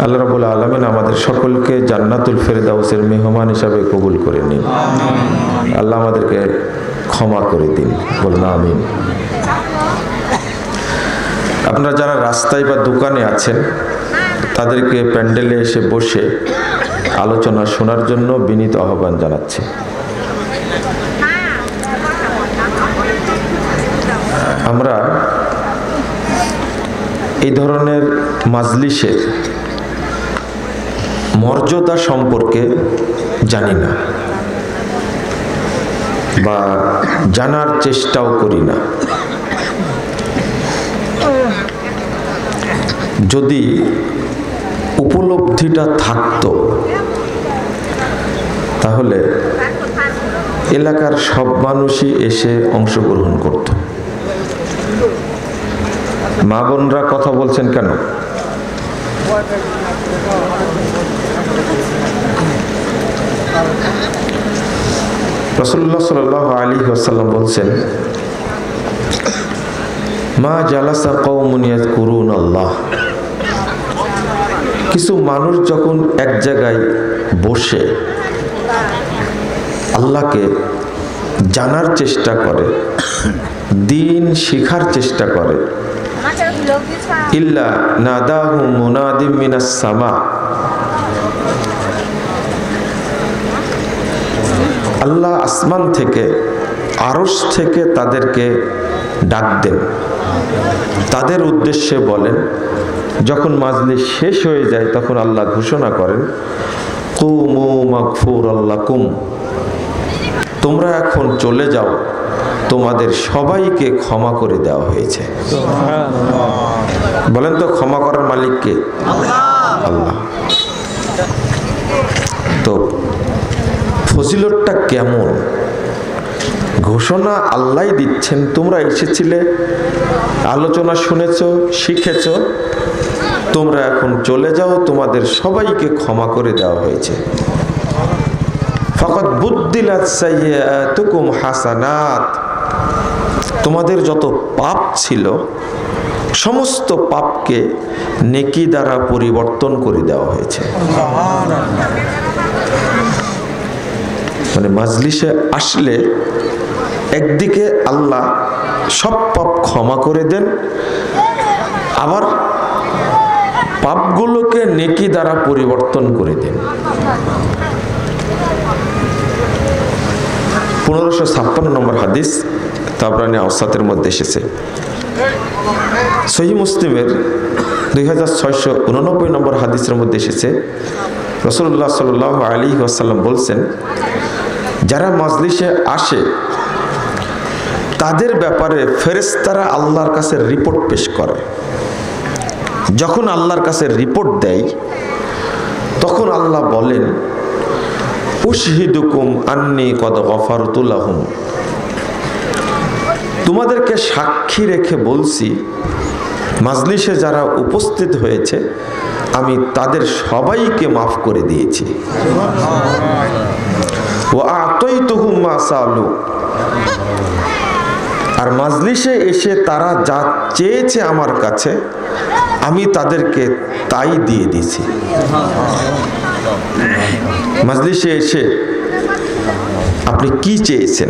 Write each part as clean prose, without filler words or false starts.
আল্লাহ রাব্বুল আলামিন আমাদের সকলকে জান্নাতুল ফেরদাউসের মেহমান হিসাবে কবুল করে নিন। আল্লাহ আমাদেরকে ক্ষমা করে দিন, বলুন আমিন। আপনারা যারা রাস্তায় বা দোকানে আছেন তাদেরকে প্যান্ডেলে এসে বসে আলোচনা শোনার জন্য বিনীত আহ্বান জানাচ্ছি। আমরা এই ধরনের মাজলিসের মর্যাদা সম্পর্কে জানি না বা জানার চেষ্টাও করি না। যদি উপলব্ধিটা থাকতো তাহলে এলাকার সব মানুষই এসে অংশগ্রহণ করত। মা বোনরা কথা বলছেন কেন? রাসূলুল্লাহ সাল্লাল্লাহু আলাইহি ওয়াসাল্লাম বলছেন, মা জালাসা কওমুন ইয়াযকুরুনাল্লাহ, কিছু মানুষ যখন এক জায়গায় বসে আল্লাহকে জানার চেষ্টা করে, দ্বীন শিখার চেষ্টা করে, ইল্লা নাদাহু মুনাদিম মিনাস সামা, আল্লাহ আসমান থেকে, আরশ থেকে তাদেরকে ডাক দেন, তাদের উদ্দেশ্যে বলেন। যখন মাজলিস শেষ হয়ে যায় তখন আল্লাহ ঘোষণা করেন, কুমু মাগফুরাল্লাকুম, তোমরা এখন চলে যাও, তোমাদের সবাইকে ক্ষমা করে দেওয়া হয়েছে। বলেন তো ক্ষমা করার মালিক কে? আল্লাহ। তো ফজিলতটা কেমন? ঘোষণা আল্লাহ দিচ্ছেন, তোমরা এসেছিলে, আলোচনা শুনেছো, শিখেছো, তোমরা এখন চলে যাও, তোমাদের সবাইকে ক্ষমা করে দেওয়া হয়েছে। ফাকাদ বুদ্দিলাত সাইয়্যাতুকুম হাসানাত, তোমাদের যত পাপ ছিল সমস্ত পাপকে নেকি দ্বারা পরিবর্তন করে দেওয়া হয়েছে। মানে মাজলিসে আসলে একদিকে আল্লাহ সব পাপ ক্ষমা করে দেন, আবার পাপগুলোকে নেকি দ্বারা পরিবর্তন করে দেন। 1556 নম্বর হাদিস তাবরানী আওসাতের মধ্যে এসেছে। সহিহ মুসলিমের 2689 নম্বর হাদিসের মধ্যে এসেছে, রাসূলুল্লাহ সাল্লাল্লাহু আলাইহি ওয়াসাল্লাম বলছেন, যারা মাজলিসে আসে তাদের ব্যাপারে ফেরেশতারা আল্লাহর কাছে রিপোর্ট পেশ করে। যখন আল্লাহর কাছে রিপোর্ট দেয় তখন আল্লাহ বলেন, উশহিদুকুম আন্নী কদ গফারতু লাহুম, তোমাদেরকে সাক্ষী রেখে বলছি মাজলিসে যারা উপস্থিত হয়েছে আমি তাদের সবাইকে মাফ করে দিয়েছি। ওয়া আতাইতুহুম মা সালু, আর মাজলিসে এসে তারা যা চেয়েছে আমার কাছে আমি তাদেরকে তাই দিয়ে দিয়েছি। মাজলিসে এসে আপনি কি চেয়েছেন?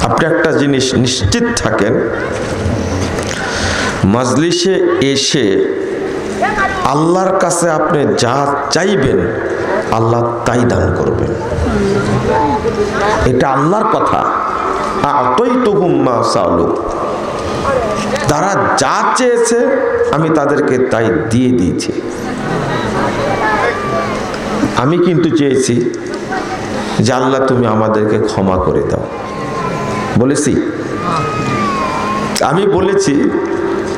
আপনি একটা জিনিস নিশ্চিত থাকেন, মাজলিসে এসে আল্লাহর কাছে আপনি যা চাইবেন আল্লাহ তাই দান করবেন। এটা আল্লাহর কথা। আতাইতুহুম মা সালু, তারা যা চেয়েছে আমি তাদেরকে তাই দিয়ে দিয়েছি। আমি কিন্তু চেয়েছি যে আল্লাহ তুমি আমাদেরকে ক্ষমা করে দাও, বলেছি। আমি বলেছি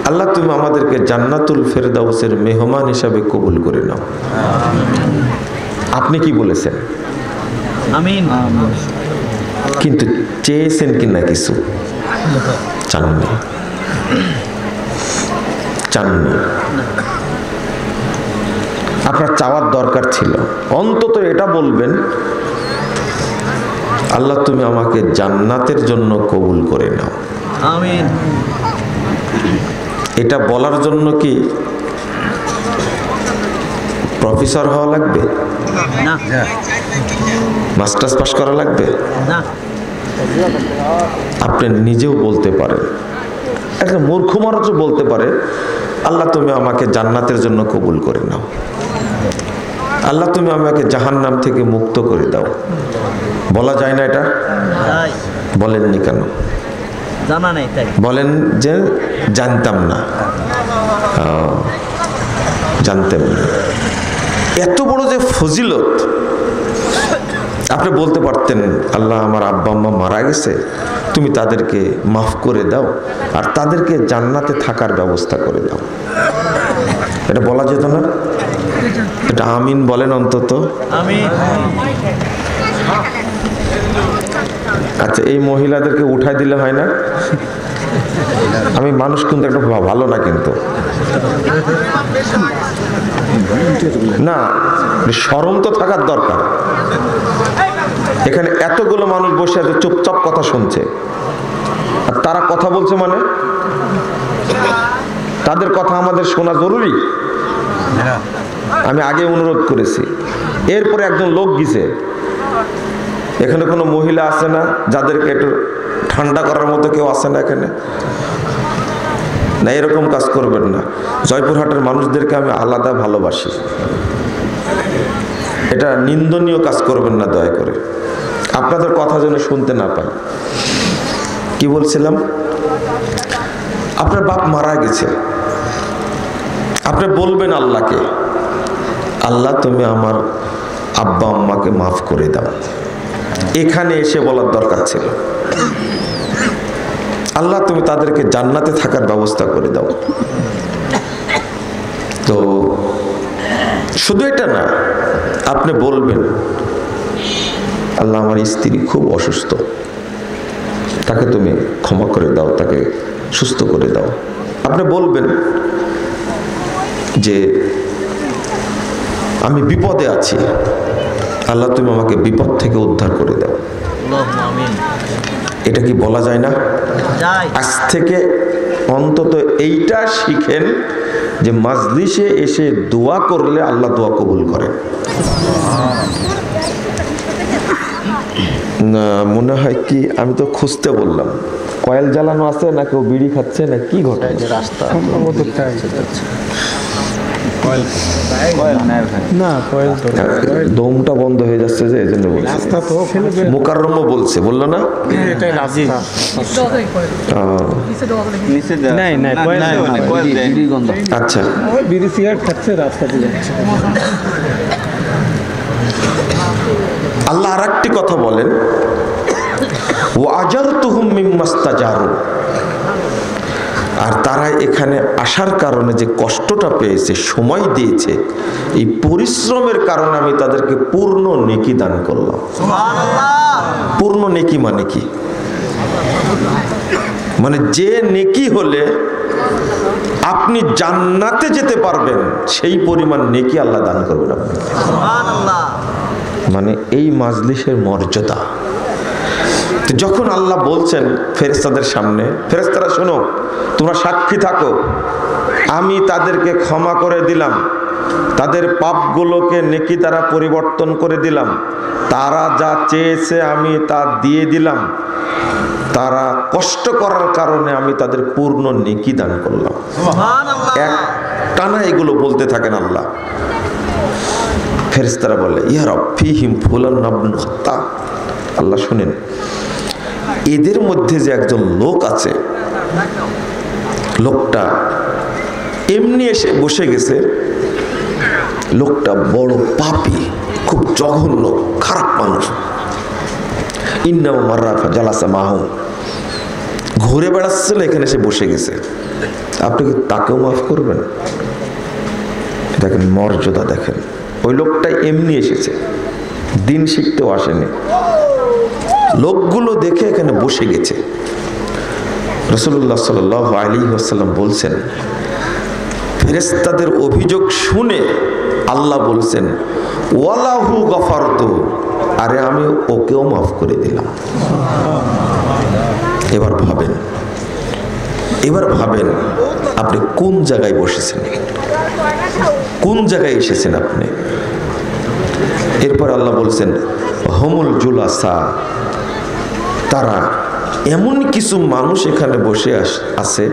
আল্লাহ তুমি আমাদেরকে জান্নাতুল ফেরদাউসের মেহমান হিসাবে কবুল করে নাও। আপনি কি বলেছেন? আমিন। কিন্তু চেয়েছেন কিনা কিছু? চাননি, চাননি। আপনার চাওয়ার দরকার ছিল, অন্তত এটা বলবেন, আল্লাহ তুমি আমাকে জান্নাতের জন্য কবুল করে নাও। আমিন। এটা বলার জন্য কি প্রফেসর হওয়া লাগবে? না মাস্টার্স পাস করা লাগবে? না আপনি নিজেও বলতে পারেন, একটা মূর্খ মানুষ বলতে পারে, আল্লাহ তুমি আমাকে জান্নাতের জন্য কবুল করে নাও, আল্লাহ তুমি আমাকে জাহান্নাম থেকে মুক্ত করে দাও। বলা যায় না এটা? তাই বলেননি কেন? জানা নেই তাই বলেন যে জানতাম না। জানতেন না। এত বড় যে ফজিলত, আপনি বলতে পারতেন আল্লাহ আমার আব্বা আম্মা মারা গেছে, তুমি তাদেরকে মাফ করে দাও আর তাদেরকে জান্নাতে থাকার ব্যবস্থা করে দাও। এটা বলা যেত না? এটা আমিন বলেন অন্তত। আমিন আচ্ছা, এই মহিলাদেরকে উঠাই দিলে হয় না? আমি মানুষ কিন্তু একটা ভালো না, কিন্তু না, শরম তো থাকার দরকার। এখানে এতগুলো মানুষ বসে আছে, চুপচাপ কথা শুনছে, আর তারা কথা বলছে, মানে তাদের কথা আমাদের শোনা জরুরি। আমি আগে অনুরোধ করেছি, এরপরে একজন লোক গেছে, এখানে কোনো মহিলা আছে না যাদেরকে একটু ঠান্ডা করার মতো কেউ আছে না এখানে? না, এরকম কাজ করবেন না। জয়পুরহাটের মানুষদেরকে আমি আলাদা ভালোবাসি, এটা নিন্দনীয় কাজ করবেন না দয়া করে। আপনাদের কথা যেন শুনতে না পাই। কি বলছিলাম? আপনার বাপ মারা গেছে, আপনি বলবেন আল্লাহকে, আল্লাহ তুমি আমার আব্বা আম্মাকে মাফ করে দাও। এখানে এসে বলার দরকার ছিল, আল্লাহ তুমি তাদেরকে জান্নাতে থাকার ব্যবস্থা করে দাও। তো শুধু এটা না, আপনি বলবেন আল্লাহ আমার স্ত্রী খুব অসুস্থ, তাকে তুমি ক্ষমা করে দাও, তাকে সুস্থ করে দাও। আপনি বলবেন যে আমি বিপদে আছি, আল্লাহ তুমি আমাকে বিপদ থেকে উদ্ধার করে দাও। আল্লাহুম্মা আমিন। এটা কি বলা যায় না? যাই আজ থেকে অন্তত এইটা শিখেন যে মাজলিসে এসে দোয়া করলে আল্লাহ দোয়া কবুল করেন। না, মনে হয় কি আমি তো খুঁজতে বললাম, কয়েল জ্বালানো আছে না কেউ বিড়ি খাচ্ছে না কি ঘটে? রাস্তা দমটা বন্ধ হয়ে যাচ্ছে যে, এই জন্য বলছি। মোকাররমও বলছে, বললো না? আচ্ছা, আল্লাহ আর একটি কথা বলেন, ওয়াজারতুহুম মিম্মাস্তাজারু, আর তারা এখানে আসার কারণে যে কষ্টটা পেয়েছে, সময় দিয়েছে, এই পরিশ্রমের কারণে আমি তাদেরকে পূর্ণ নেকি দান করলাম। পূর্ণ নেকি মানে কি? মানে যে নেকি হলে আপনি জান্নাতে যেতে পারবেন, সেই পরিমাণ নেকি আল্লাহ দান করবেন আপনাকে। মানে এই মাজলিসের মর্যাদা। যখন আল্লাহ বলছেন ফেরেশতাদের সামনে, ফেরেশতারা শোনো, তোমরা সাক্ষী থাকো, আমি তাদেরকে ক্ষমা করে দিলাম, তাদের পাপগুলোকে নেকি দ্বারা পরিবর্তন করে দিলাম, তারা যা চেয়েছে আমি তা দিয়ে দিলাম, তারা কষ্ট করার কারণে আমি তাদের পূর্ণ নেকি দান করলাম। এক টানা এগুলো বলতে থাকেন আল্লাহ। ফেরেশতারা বলে, ইয়া রব ফিহিম ফুলান ইবনুল খাত্তাব, আল্লাহ শুনেন, এদের মধ্যে যে একজন লোক আছে, লোকটা এমনি এসে বসে গেছে, লোকটা বড় পাপী, খুব জঘন্য খারাপ মানুষ। ইন্নামা মাররাফা জালাসা মাহুম, ঘুরে বেড়াচ্ছিল, এখানে এসে বসে গেছে, আপনি কি তাকেও মাফ করবেন? দেখেন মর্যাদা, দেখেন ওই লোকটা এমনি এসেছে, দিন শিখতেও আসেনি, লোকগুলো দেখে এখানে বসে গেছে। রাসূলুল্লাহ সাল্লাল্লাহু আলাইহি ওয়াসাল্লাম বলছেন, ফেরেশতাদের অভিযোগ শুনে আল্লাহ বলছেন, ওয়ালাহু গফারতু, আরে আমি ওকেও মাফ করে দিলাম। এবার ভাবেন, এবার ভাবেন আপনি কোন জায়গায় বসেছেন। কোন জায়গায় এসেছেন আপনি? এরপর আল্লাহ বলছেন হুমুল জুলাসা, তারা এমন কিছু মানুষ এখানে বসে আছে,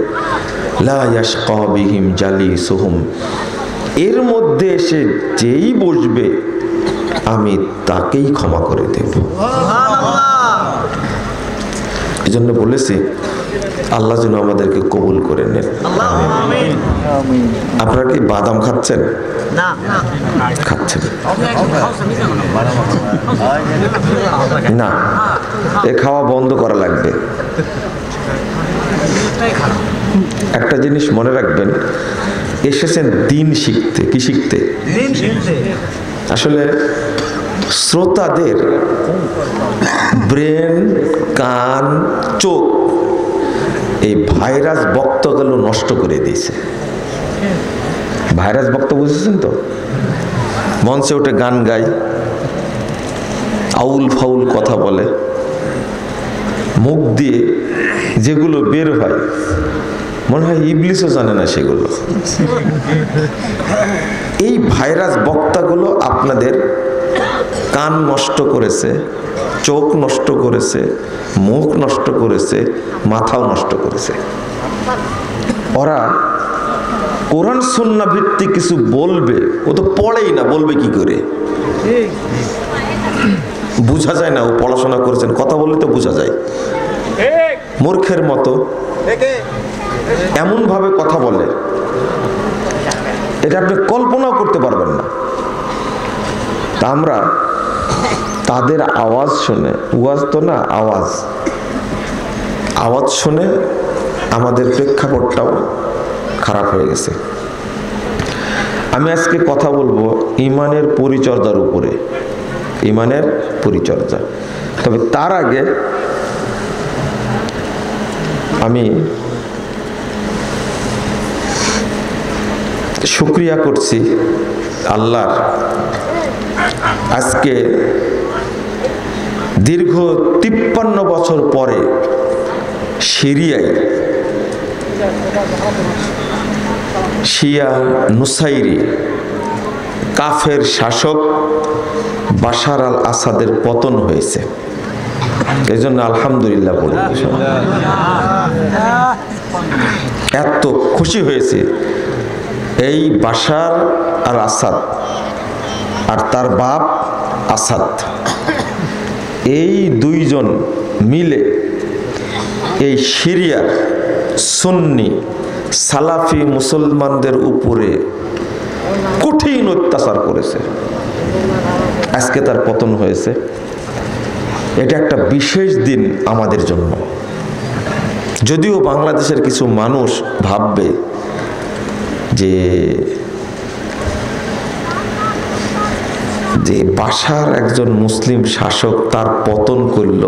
লা ইয়াশকা বিহিম জালিসুহুম, এর মধ্যে এসে যেই বসবে আমি তাকেই ক্ষমা করে দেব। এই জন্য বলেছি আল্লাহ যেন আমাদেরকে কবুল করে নেন। আপনারা কি বাদাম খাচ্ছেন? খাচ্ছেন না, এ খাওয়া বন্ধ করা লাগবে। একটা জিনিস মনে রাখবেন, এসেছেন দিন শিখতে। কি শিখতে? আসলে শ্রোতাদের ব্রেন, কান, চোখ এই ভাইরাস বক্তগুলো নষ্ট করে দিয়েছে। ভাইরাস বক্ত বুঝেছেন তো? মঞ্চে উঠে গান গায়, আউল ফাউল কথা বলে, মুখ দিয়ে যেগুলো বের হয় মনে হয় ইবলিসও জানে না সেগুলো। এই ভাইরাস বক্তাগুলো আপনাদের কান নষ্ট করেছে, চোখ নষ্ট করেছে, মুখ নষ্ট করেছে, মাথাও নষ্ট করেছে। ওরা কোরআন সুন্নাহ ভিত্তিক কিছু বলবে, ও তো পড়েই না, বলবে কি করে? বোঝা যায় না ও পড়াশোনা করেছেন, কথা বললে তো বোঝা যায়। মূর্খের মতো এমন ভাবে কথা বলে, এটা আপনি কল্পনাও করতে পারবেন না। তা আমরা তাদের আওয়াজ শুনে, ওয়াজ তো না, আওয়াজ শুনে আমাদের প্রেক্ষাপটটাও খারাপ হয়ে গেছে। আমি আজকে কথা বলবো ঈমানের পরিচর্যার উপরে, ঈমানের পরিচর্যা। তবে তার আগে আমি শুকরিয়া করছি আল্লাহর, আজকে দীর্ঘ 53 বছর পরে সিরিয়ায় শিয়া নুসাইরি কাফের শাসক বাশার আল আসাদের পতন হয়েছে। এই জন্য আলহামদুলিল্লাহ বলি, এত খুশি হয়েছে। এই বাশার আল আসাদ আর তার বাপ আসাদ, এই দুইজন মিলে এই সিরিয়ার সুন্নি সালাফি মুসলমানদের উপরে কঠিন অত্যাচার করেছে। আজকে তার পতন হয়েছে। এটা একটা বিশেষ দিন আমাদের জন্য। যদিও বাংলাদেশের কিছু মানুষ ভাববে যে বাশার একজন মুসলিম শাসক, তার পতন করল,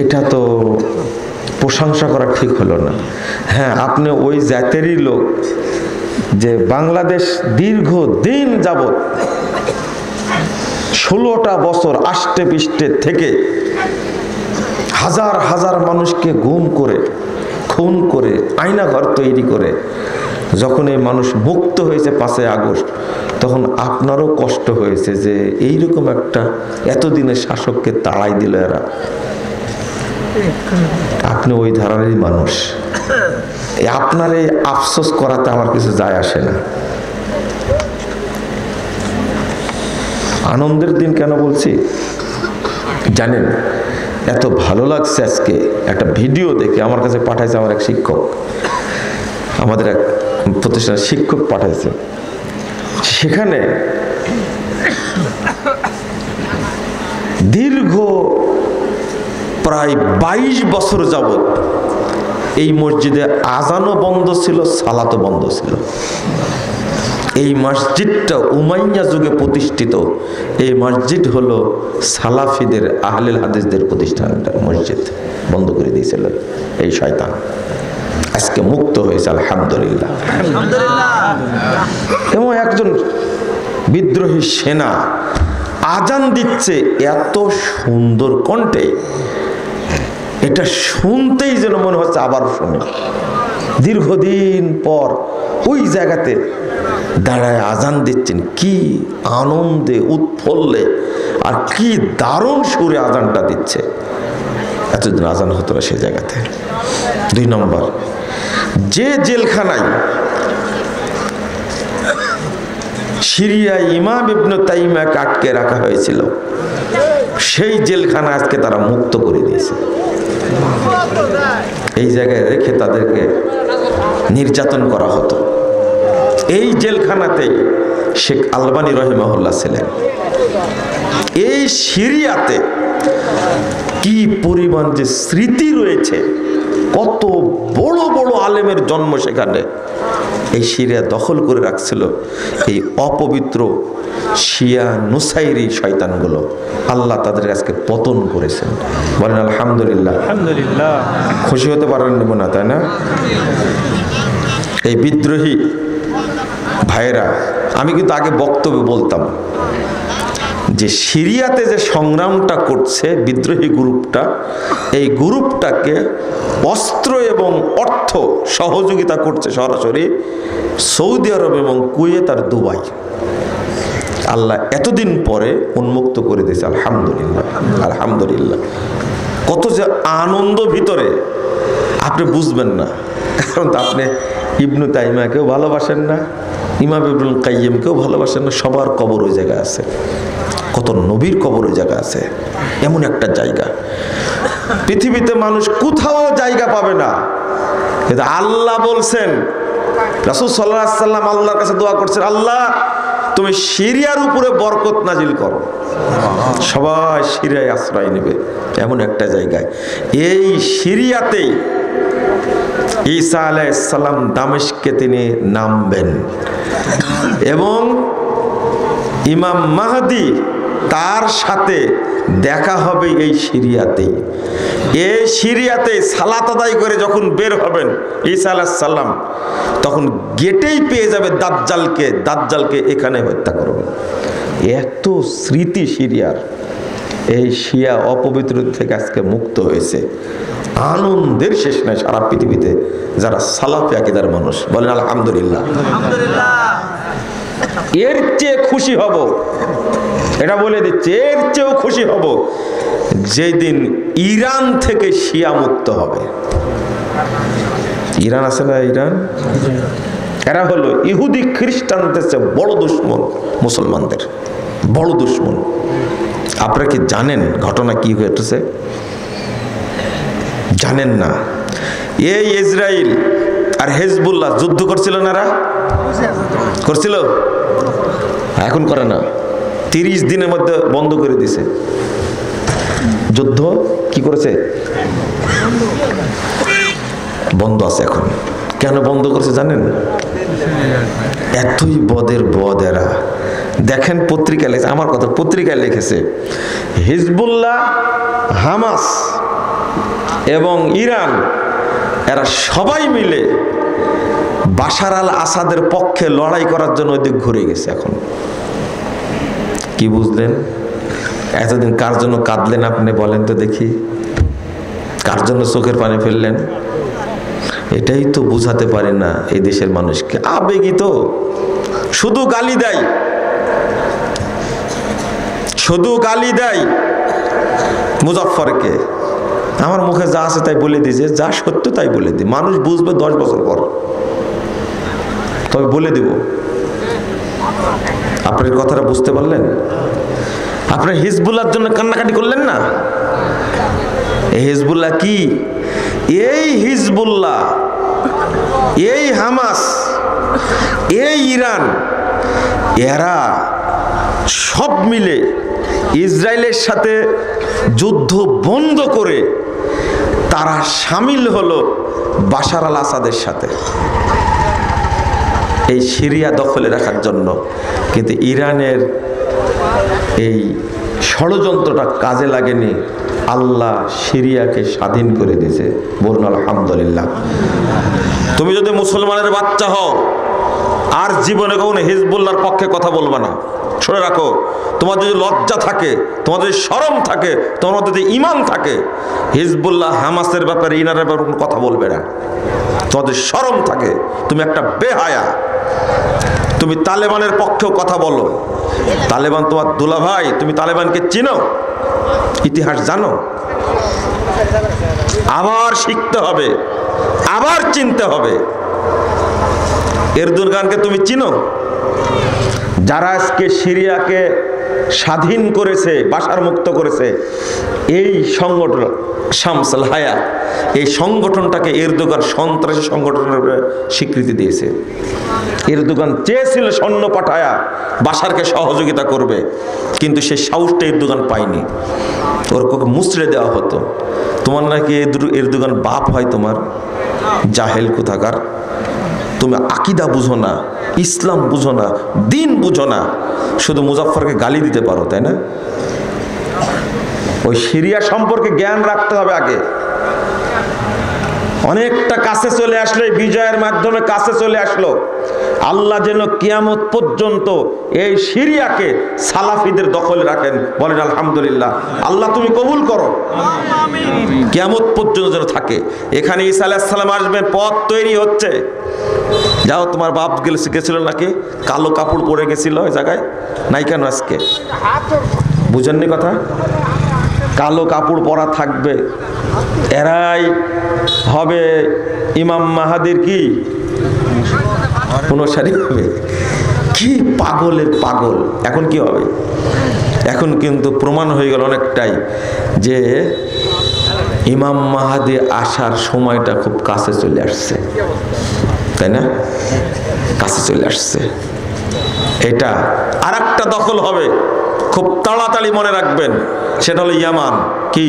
এটা তো প্রশংসা করা ঠিক হলো না। হ্যাঁ, আপনি ওই জাতেরই লোক যে বাংলাদেশ দীর্ঘ দিন যাবৎ 16টা বছর আষ্টে পৃষ্ঠে থেকে হাজার হাজার মানুষকে গুম করে, খুন করে, আয়নাঘর তৈরি করে যখন এই মানুষ মুক্ত হয়েছে 5ই আগস্ট, তখন আপনারও কষ্ট হয়েছে যে এইরকম একটা এতদিনের শাসককে তাড়াই দিল এরা। আপনি ওই ধারারই মানুষ, আপনার এই আফসোস করাতে আমার কিছু যায় আসে না। আনন্দের দিন কেন বলছি জানেন? এত ভালো লাগছে আজকে একটা ভিডিও দেখে, আমার কাছে পাঠাইছে আমার এক শিক্ষক, আমাদের এক প্রতিষ্ঠানের শিক্ষক পাঠাইছে। সেখানে দীর্ঘ প্রায় 22 বছর যাবত এই মসজিদে আজানও বন্ধ ছিল, সালাতও বন্ধ ছিল। এই মসজিদটা উমাইয়া যুগে প্রতিষ্ঠিত। এই মসজিদ হলো সালাফিদের, আহলে হাদিসদের প্রতিষ্ঠানটা, মসজিদ বন্ধ করে দিয়েছিল এই শয়তান। আজকে মুক্ত হয়েছে আলহামদুলিল্লাহ। এবং একজন বিদ্রোহী সেনা আজান দিচ্ছে এত সুন্দর কণ্ঠে, এটা শুনতেই যেন মনে হচ্ছে আবার শুনি। দীর্ঘদিন পর ওই জায়গাতে দাঁড়ায় আজান দিচ্ছেন, কি আনন্দে উৎফুল্লে আর কি দারুণ সুরে আজানটা দিচ্ছে। এতদিন আজান হতো না সেই জায়গাতে। 2 নম্বর, যে জেলখানায় সিরিয়ায় ইমাম ইবনে তাইমিয়াকে আটকে রাখা হয়েছিল, সেই জেলখানা আজকে তারা মুক্ত করে দিয়েছে। এই জায়গায় রেখে তাদেরকে নির্যাতন করা হতো। এই জেলখানাতে শেখ আলবানী রহিমাহুল্লাহ ছিলেন। এই সিরিয়াতে কি পরিমাণ যে স্মৃতি রয়েছে, কত বড় বড় আলেমের জন্ম সেখানে। এই সিরিয়া দখল করে রাখছিল এই অপবিত্র শিয়া নুসাইরি শয়তানগুলো। আল্লাহ তাদের আজকে পতন করেছেন। বলেন আলহামদুলিল্লাহ। আলহামদুলিল্লাহ। খুশি হতে পারেন না, তাই না? এই বিদ্রোহী ভাইরা, আমি কিন্তু আগে বক্তব্যে বলতাম যে সিরিয়াতে যে সংগ্রামটা করছে বিদ্রোহী গ্রুপটা, এই গ্রুপটাকে অস্ত্র এবং অর্থ সহযোগিতা করছে সরাসরি সৌদি আরব এবং কুয়েত আর দুবাই। আল্লাহ এতদিন পরে উন্মুক্ত করে দিয়েছে, আলহামদুলিল্লাহ আলহামদুলিল্লাহ। কত যে আনন্দ ভিতরে আপনি বুঝবেন না, কারণ আপনি ইবনে তাইমিয়াকেও ভালোবাসেন না, ইমাম ইবনুল কাইয়িমকেও ভালোবাসেন না। সবার কবর ওই জায়গায় আছে, কত নবীর কবর ওই জায়গা আছে। এমন একটা জায়গা পৃথিবীতে মানুষ কোথাও জায়গা পাবে না, কিন্তু আল্লাহ বলছেন, রাসূল সাল্লাল্লাহু আলাইহি ওয়াসাল্লাম আল্লাহর কাছে দোয়া করছেন, আল্লাহ তুমি সিরিয়ার উপরে বরকত নাজিল করো। সবাই সিরিয়ায় আশ্রয় নেবে এমন একটা জায়গায়। এই সিরিয়াতেই ঈসা আলাইহিস সালাম দামেস্কে তিনি নামবেন এবং ইমাম মাহদি তার সাথে দেখা হবে এই সিরিয়াতেই। এই সিরিয়াতে সালাত আদায় করে যখন বের হবেন ঈসা আলাইহিস সালাম, তখন গেটেই পেয়ে যাবে দাজ্জালকে। দাজ্জালকে এখানে হত্যা করবেন। এত স্মৃতি সিরিয়ার। এই শিয়া অপবিত্র থেকে আজকে মুক্ত হয়েছে। আনন্দের শেষ নাই সারা পৃথিবীতে যারা সালাফি আকীদার মানুষ। বলেন আলহামদুলিল্লাহ। এর চেয়ে খুশি হব, এটা বলে দিচ্ছে, এর চেয়েও খুশি হব যেদিন ইরান থেকে শিয়া মুক্ত হবে। ইরান আছে না, ইরান, এরা হলো ইহুদি খ্রিস্টানদের চেয়ে বড় দুশ্মন মুসলমানদের, বড় দুশ্মন। আপনারা কি জানেন ঘটনা কি হয়েছে? জানেন না? এই ইসরায়েল আর হেজবুল্লাহ যুদ্ধ করছিল না? এরা করছিল, এখন করে না। 30 দিনের মধ্যে বন্ধ করে দিছে যুদ্ধ। কি করেছে? বন্ধ আছে এখন। কেন বন্ধ করেছে জানেন? এতই বদের বদ এরা। দেখেন পত্রিকায় লিখেছে, আমার কথা পত্রিকায় লিখেছে, হিজবুল্লাহ, হামাস এবং ইরান এরা সবাই মিলে বাশার আল আসাদের পক্ষে লড়াই করার জন্য ওই দিক ঘুরে গেছে। এখন কি বুঝলেন? এতদিন কার জন্য কাঁদলেন আপনি বলেন তো দেখি? কার জন্য চোখের পানি ফেললেন? এটাই তো বুঝাতে পারে না এই দেশের মানুষকে। আবেগী তো, শুধু গালি দেয়, শুধু গালি দেয় মুজাফফরকে। আমার মুখে যা আছে তাই বলে দিয়েছে, যা সত্য তাই বলে দিই। মানুষ বুঝবে 10 বছর পর, তবে বলে দিব। আপনার কথাটা বুঝতে পারলেন? আপনার হিজবুল্লাহর জন্য কান্নাকাটি করলেন না? এই হিজবুল্লাহ কি? এই হিজবুল্লাহ, এই হামাস, এই ইরান, এরা সব মিলে ইসরায়েলের সাথে যুদ্ধ বন্ধ করে তারা সামিল হলো বাশার আল আসাদের সাথে এই সিরিয়া দখলে রাখার জন্য। কিন্তু ইরানের এই ষড়যন্ত্রটা কাজে লাগেনি। আল্লাহ সিরিয়াকে স্বাধীন করে দিয়েছে। বলুন আলহামদুলিল্লাহ। তুমি যদি মুসলমানের বাচ্চা হও, আর জীবনে কখনো হিজবুল্লাহর পক্ষে কথা বলবে না। শুনে রাখো, তোমার যদি লজ্জা থাকে, তোমার যদি শরম থাকে, তোমার যদি ঈমান থাকে, হিজবুল্লাহ, হামাসের ব্যাপারে, ইনারের ব্যাপারে কোনো কথা বলবে না। তোমাদের শরম থাকে, তুমি একটা বেহায়া। তুমি তালেবানের পক্ষেও কথা বলো, তালেবান তোমার দুলাভাই, তুমি তালেবানকে চিনো, ইতিহাস জানো? আবার শিখতে হবে, আবার চিনতে হবে। এরদোগানকে তুমি চিনো? যারা আজকে সিরিয়াকে স্বাধীন করেছে, বাশার মুক্ত করেছে, এই সংগঠন শামসুল হায়া, এই সংগঠনটাকে এরদোগান সন্ত্রাসী সংগঠনের স্বীকৃতি দিয়েছে। এরদোগান চেয়েছিল সৈন্য পাঠায়া বাশারকে সহযোগিতা করবে, কিন্তু সেই সাহসটা এরদোগান পায়নি, ওর মুচড়ে দেওয়া হতো। তোমার নাকি এরদোগান বাপ হয় তোমার? জাহেল কোথাকার। তুমি আকিদা বুঝো না, ইসলাম বুঝো না, দিন বুঝো না, শুধু মুজাফফরকে গালি দিতে পারো, তাই না? ওই সিরিয়া সম্পর্কে জ্ঞান রাখতে হবে আগে। অনেকটা কাছে চলে আসলো, বিজয়ের মাধ্যমে কাছে চলে আসলো। আল্লাহ যেন কিয়ামত পর্যন্ত এই সিরিয়াকে সালাফিদের দখলে রাখেন, বলেন আলহামদুলিল্লাহ। আল্লাহ তুমি কবুল করো, কিয়ামত পর্যন্ত যেন থাকে। এখানে ঈসা আলাইহিস সালাম আসবেন, পথ তৈরি হচ্ছে। যাও, তোমার বাপ গেছিল নাকি কালো কাপড় পরে গেছিল ওই জায়গায়, নাই কেন আজকে? বুঝেননি কথা? কালো কাপড় পরা থাকবে, এরাই হবে ইমাম মাহাদির কি অনুসারী হবে। কি পাগলের পাগল। এখন কি হবে? এখন কিন্তু প্রমাণ হয়ে গেল অনেকটাই যে ইমাম মাহাদি আসার সময়টা খুব কাছে চলে আসছে, তাই না? কাছে চলে আসছে। এটা আর একটা দখল হবে, খুব তাড়াতাড়ি মনে রাখবেন, সেটা হলো ইয়ামান। কি?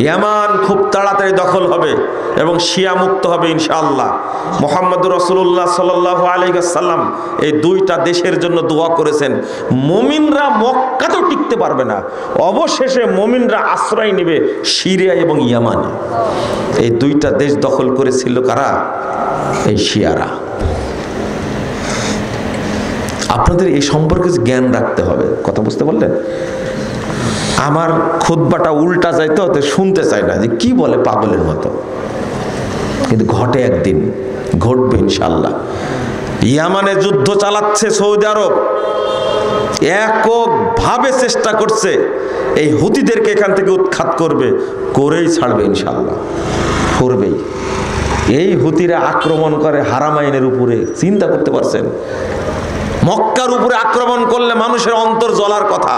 ইয়ামান খুব তাড়াতাড়ি দখল হবে এবং শিয়া মুক্ত হবে ইনশাআল্লাহ। মুহাম্মদুর রাসূলুল্লাহ সাল্লাল্লাহু আলাইহি ওয়াসাল্লাম এই দুইটা দেশের জন্য দোয়া করেছেন। মুমিনরা মক্কা তো টিকতে পারবে না, অবশেষে মুমিনরা আশ্রয় নেবে সিরিয়া এবং ইয়ামানে। এই দুইটা দেশ দখল করেছিল কারা? এই শিয়ারা। আপনাদের এই সম্পর্কে জ্ঞান রাখতে হবে, কথা বুঝতে পারলেন? আমার খুতবাটা উল্টা যাইতে হতে শুনতে চাই না, যে কি বলে পাগলের মতো, কিন্তু ঘটে একদিন, ঘটবে ইনশাআল্লাহ। ইয়ামানে যুদ্ধ চালাচ্ছে সৌদি আরব, এককভাবে চেষ্টা করছে এই হুতিদেরকে এখান থেকে উৎখাত করবে, করেই ছাড়বে ইনশাআল্লাহ, করবেই। এই হুতিরা আক্রমণ করে হারামাইনের উপরে, চিন্তা করতে পারছেন? মক্কার উপরে আক্রমণ করলে মানুষের অন্তর জ্বলার কথা,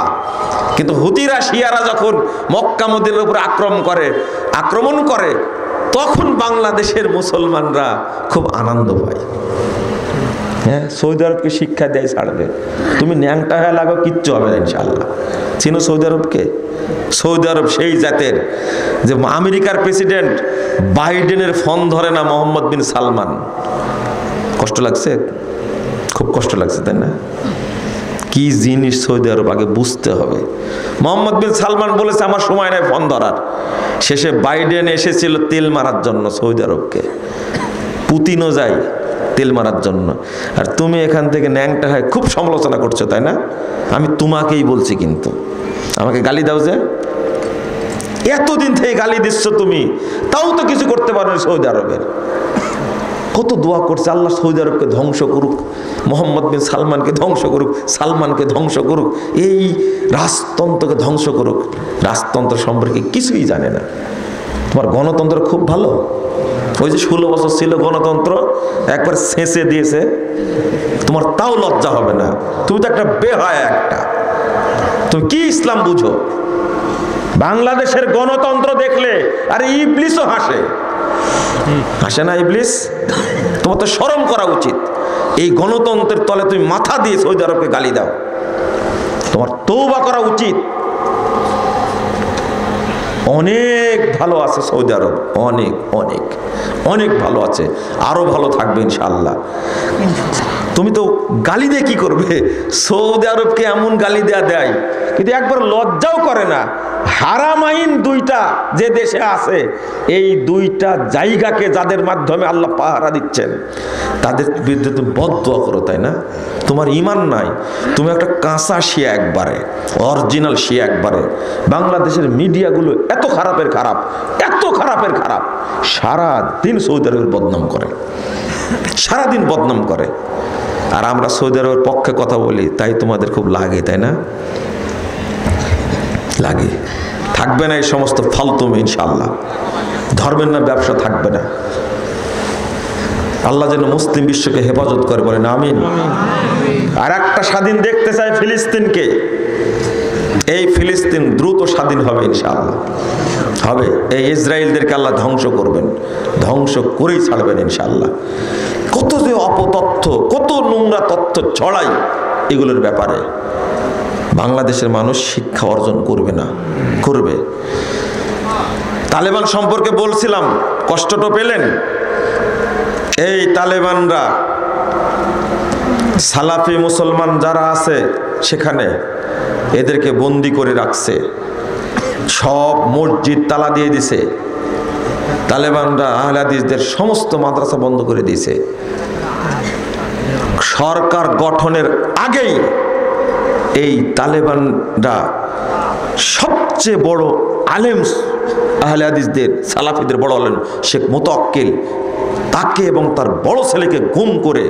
কিন্তু হুতিরা শিয়ারা যখন মক্কা মদিনার উপরে আক্রমণ করে তখন বাংলাদেশের মুসলমানরা খুব আনন্দ পায়। হ্যাঁ, সৌদি আরবকে শিক্ষা দেয় ছাড়বে। তুমি ন্যাংটা হয়ে লাগো, কিচ্ছু হবে না ইনশাআল্লাহ। চিনো সৌদি আরবকে? সৌদি আরব সেই জাতের যে আমেরিকার প্রেসিডেন্ট বাইডেনের ফোন ধরে না মোহাম্মদ বিন সালমান। কষ্ট লাগছে? খুব কষ্ট লাগছে, তাই না? কি জিনিস সৌদি আরব আগে বুঝতে হবে। মোহাম্মদ বিন সালমান বলেছে আমার সময় নেই ফোন ধরার। শেষে বাইডেন এসেছিল তেল মারার জন্য সৌদি আরবকে, পুতিনও যায় তেল মারার জন্য। আর তুমি এখান থেকে ন্যাংটা হয় খুব সমালোচনা করছো, তাই না? আমি তোমাকেই বলছি, কিন্তু আমাকে গালি দাও যে, এতদিন থেকে গালি দিচ্ছ তুমি, তাও তো কিছু করতে পারো না সৌদি আরবের। কত দোয়া করছে আল্লাহ সৌদি আরবকে ধ্বংস করুক, মোহাম্মদ বিন সালমানকে ধ্বংস করুক, সালমানকে ধ্বংস করুক, এই রাজতন্ত্রকে ধ্বংস করুক। রাজতন্ত্র সম্পর্কে কিছুই জানে না। তোমার গণতন্ত্র খুব ভালো, ওই যে 16 বছর ছিল গণতন্ত্র, একবার ছেঁচে দিয়েছে, তোমার তাও লজ্জা হবে না। তুমি তো একটা বেহায়া একটা, তুমি কি ইসলাম বুঝো? বাংলাদেশের গণতন্ত্র দেখলে আরে ইবলিসও হাসে, হাসে না ইবলিস? তোমার তো শরম করা উচিত। এই গণতন্ত্রের তলে তুমি মাথা দিয়ে সৌদি আরবকে গালি দাও, তোমার তওবা করা উচিত। অনেক ভালো আছে সৌদি আরব, অনেক অনেক অনেক ভালো আছে, আরো ভালো থাকবে ইনশাআল্লাহ। তুমি তো গালি দিয়ে কি করবে? সৌদি আরবকে এমন গালি দেয়, কিন্তু একবার লজ্জাও করে না। হারামাইন দুইটা যে দেশে আছে, এই দুইটা জায়গাকে যাদের মাধ্যমে আল্লাহ পাহারা দিচ্ছেন, তাদের বিরুদ্ধে তুমি বদদোয়া করো, তাই না? তোমার ঈমান নাই, তুমি একটা কাঁচা শিয়া একবারে, অরিজিনাল শিয়া একবারে। বাংলাদেশের মিডিয়াগুলো এত খারাপের খারাপ, এত খারাপের খারাপ, সারাদিন সৌদি আরবের বদনাম করে, সারাদিন বদনাম করে। আর আমরা সৌদি আরবের পক্ষে কথা বলি, তাই তোমাদের খুব লাগে, তাই না? লাগে। থাকবে না এই সমস্ত ফালতুমি, ইনশাআল্লাহ ধর্মের না ব্যবসা থাকবে না। আল্লাহ যেন মুসলিম বিশ্বকে হেফাজত করে, বলেন আমিন। আর একটা স্বাধীন দেখতে চাই ফিলিস্তিনকে। এই ফিলিস্তিন দ্রুত স্বাধীন হবে ইনশাআল্লাহ, হবে। এই ইসরায়েলদেরকে আল্লাহ ধ্বংস করবেন, ধ্বংস করেই ছাড়বেন ইনশাআল্লাহ। কত যে অপতথ্য, কত নোংরা তথ্য ছড়াই এগুলোর ব্যাপারে। বাংলাদেশের মানুষ শিক্ষা অর্জন করবে না, করবে। তালেবান সম্পর্কে বলছিলাম, কষ্টটা পেলেন? এই তালেবানরা সালাফি মুসলমান যারা আছে সেখানে এদেরকে বন্দি করে রাখছে, সব মসজিদ তালা দিয়ে দিছে। তালেবানরা আহলে হাদিসদের সমস্ত মাদ্রাসা বন্ধ করে দিয়েছে। সরকার গঠনের আগেই এই তালেবানরা সবচেয়ে বড় আলেম আহলে হাদিসদের, সালাফিদের বড় আলেম শেখ মুতাওয়াক্কিল, তাকে এবং তার বড় ছেলেকে গুম করে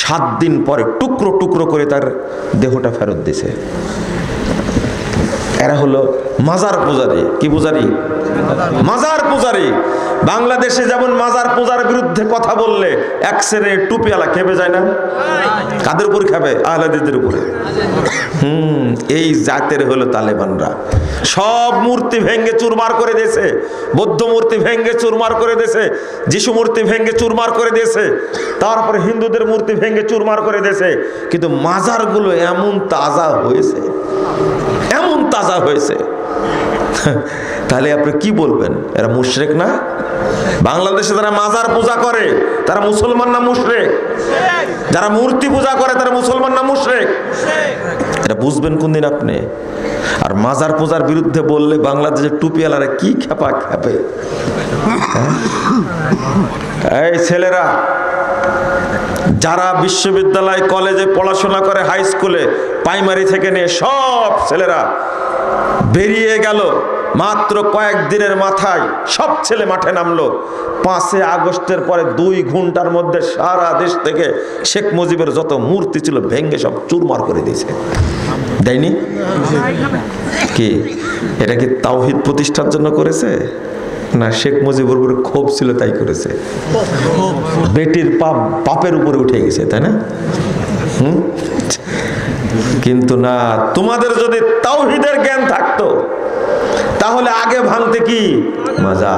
7 দিন পরে টুকরো টুকরো করে তার দেহটা ফেরত দিয়েছে। এরা হলো মাজার পূজারী। কি পূজারী? মাজার পূজারী। বাংলাদেশে যেমন মাজার পূজার বিরুদ্ধে কথা বললে এক শ্রেণীর টুপিওয়ালা খেপে যায় না? কাদের উপর খাবে? আহলে হাদিসদের উপরে। এই জাতের হলো তালেবানরা। সব মূর্তি ভেঙ্গে চুরমার করে দিয়েছে, বৌদ্ধ মূর্তি ভেঙ্গে চুরমার করে দিয়েছে, যিশু মূর্তি ভেঙ্গে চুরমার করে দিয়েছে, তারপরে হিন্দুদের মূর্তি ভেঙ্গে চুরমার করে দিয়েছে। কিন্তু মাজারগুলো এমন তাজা হয়েছে, এমন তাজা হয়েছে। তাহলে আপনি কি বলবেন? এরা মুশরিক না? বাংলাদেশে যারা মাজার পূজা করে তারা মুসলমান না মুশরিক? যারা মূর্তি পূজা করে তারা মুসলমান না মুশরিক? এটা বুঝবেন কোন দিন আপনি? আর মাজার পূজার বিরুদ্ধে বললে বাংলাদেশের টুপিওয়ালারা কি খেপা খেপে। এই ছেলেরা যারা বিশ্ববিদ্যালয় কলেজে পড়াশোনা করে, হাই স্কুলে, প্রাইমারি থেকে নিয়ে সব ছেলেরা বেরিয়ে গেল, মাত্র কয়েকদিনের মাথায় সব ছেলে মাঠে নামলো। 5 আগস্টের পরে 2 ঘন্টার মধ্যে সারা দেশ থেকে শেখ মুজিবের যত মূর্তি ছিল ভেঙ্গে সব চুরমার করে দিয়েছে। দেয়নি? কি এটা কি তাওহীদ প্রতিষ্ঠার জন্য করেছে, না শেখ মুজিবের উপরে ক্ষোভ ছিল তাই করেছে? বেটির পাপের উপরে উঠে গেছে, তাই না? কিন্তু না, তোমাদের যদি তাওহীদের জ্ঞান থাকতো তাহলে আগে ভাঙতে কি মজা।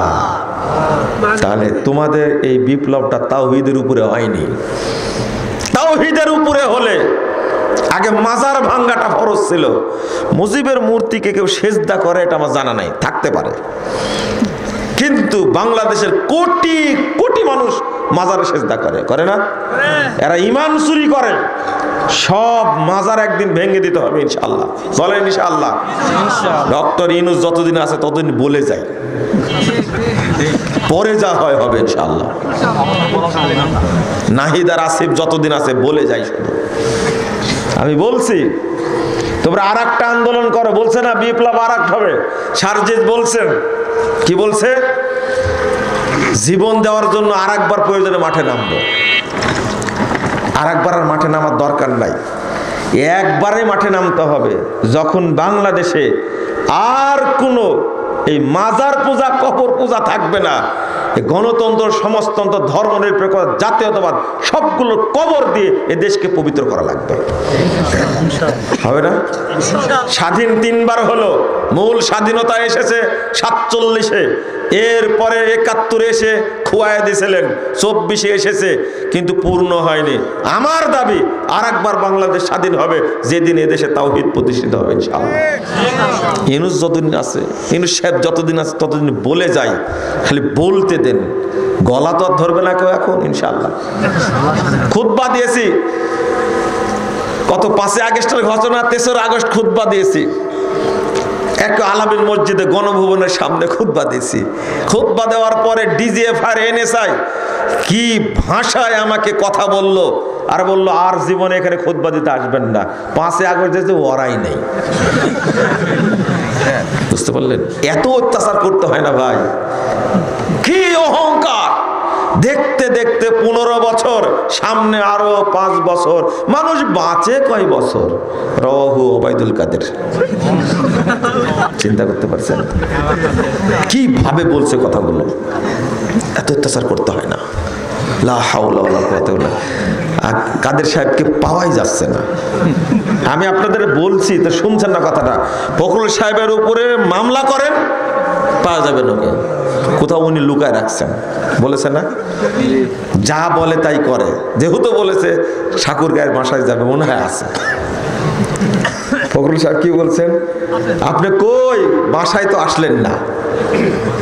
তাহলে তোমাদের এই বিপ্লবটা তাওহীদের উপরে হয়নি। তাওহীদের উপরে হলে আগে মাজার ভাঙ্গাটা ফরজ ছিল। মুজিবের মূর্তিকে কেউ সেজদা করে এটা আমার জানা নাই, থাকতে পারে, কিন্তু বাংলাদেশের কোটি কোটি মানুষ মাজারে সেজদা করে, করে না? এরা ঈমান চুরি করে। সব মাজার একদিন ভেঙে দিতে হবে ইনশাআল্লাহ। বলেন ইনশাআল্লাহ। ডক্টর ইউনূস যতদিন আছে ততদিন বলে যায়, পরে যা হয় হবে ইনশাআল্লাহ। নাহিদ আর আসিফ যতদিন আছে বলে যায় শুধু। আমি বলছি তোমরা আর একটা আন্দোলন করো, বলছে না বিপ্লব আর একটা হবে। সারজিৎ বলছেন, কি বলছে? জীবন দেওয়ার জন্য আর একবার প্রয়োজনে মাঠে নামবো। আর একবার আর মাঠে নামার দরকার নাই, একবারে মাঠে নামতে হবে যখন বাংলাদেশে আর কোনো এই মাজার পূজা, কবর পূজা থাকবে না। গণতন্ত্র, সমাজতন্ত্র, ধর্মনিরপেক্ষতা, জাতীয়তাবাদ সবগুলো কবর দিয়ে এ দেশকে পবিত্র করা লাগবে। হবে না? স্বাধীন 3 বার হলো। মূল স্বাধীনতা এসেছে 47-এ, এরপরে 71-এ এসে খুয়ায় দিয়েছিলেন, 24-এ এসেছে, কিন্তু পূর্ণ হয়নি। আমার দাবি আর একবার বাংলাদেশ স্বাধীন হবে যেদিন এদেশে তাওহীদ প্রতিষ্ঠিত হবে ইনশাআল্লাহ। ইউনূস যতদিন আছে, ইউনূস সাহেব যতদিন আছে ততদিন বলে যায়, খালি বলতে দেন, গলা তো আর ধরবে না কেউ এখন ইনশাআল্লাহ। খুতবা দিয়েছি কত, 5 আগস্টের ঘটনা, 3 আগস্ট খুতবা দিয়েছি। এক আলামিন মসজিদে গণভবনের সামনে খুতবা দিছি। খুতবা দেওয়ার পরে ডিজিএফআই এনএসআই কি ভাষায় আমাকে কথা বলল, আর বলল আর জীবনে এখানে খুতবা দিতে আসবেন না, 5 আগস্ট যেতে ওরাই নেই। বুঝতে পারলেন? এত অত্যাচার করতে হয় না ভাই, কি অহংকার! দেখতে দেখতে 15 বছর, সামনে আরো 5 বছর, মানুষ বাঁচে কয় বছর? রহু ওবায়দুল কাদের। চিন্তা করতে পারছেন কিভাবে বলছে কথাগুলো? এত অত্যাচার করতে হয় না। লা হাওলা ওয়ালা কুওয়াতা ইল্লা বিল্লাহ। কাদের সাহেবকে পাওয়াই যাচ্ছে না। আমি আপনাদের বলছি তো শুনছেন না কথাটা। ফখরুল সাহেবের উপরে মামলা করেন, পাওয়া যাবে না। কোথাও উনি লুকায় রাখছেন, বলেছে না? যা বলে তাই করে, যেহেতু বলেছে ঠাকুরগাঁয়ের বাসায় যাবে, মনে হয় আছে। ফখরুল সাহেব কি বলছেন? আপনি কই, বাসায় তো আসলেন না।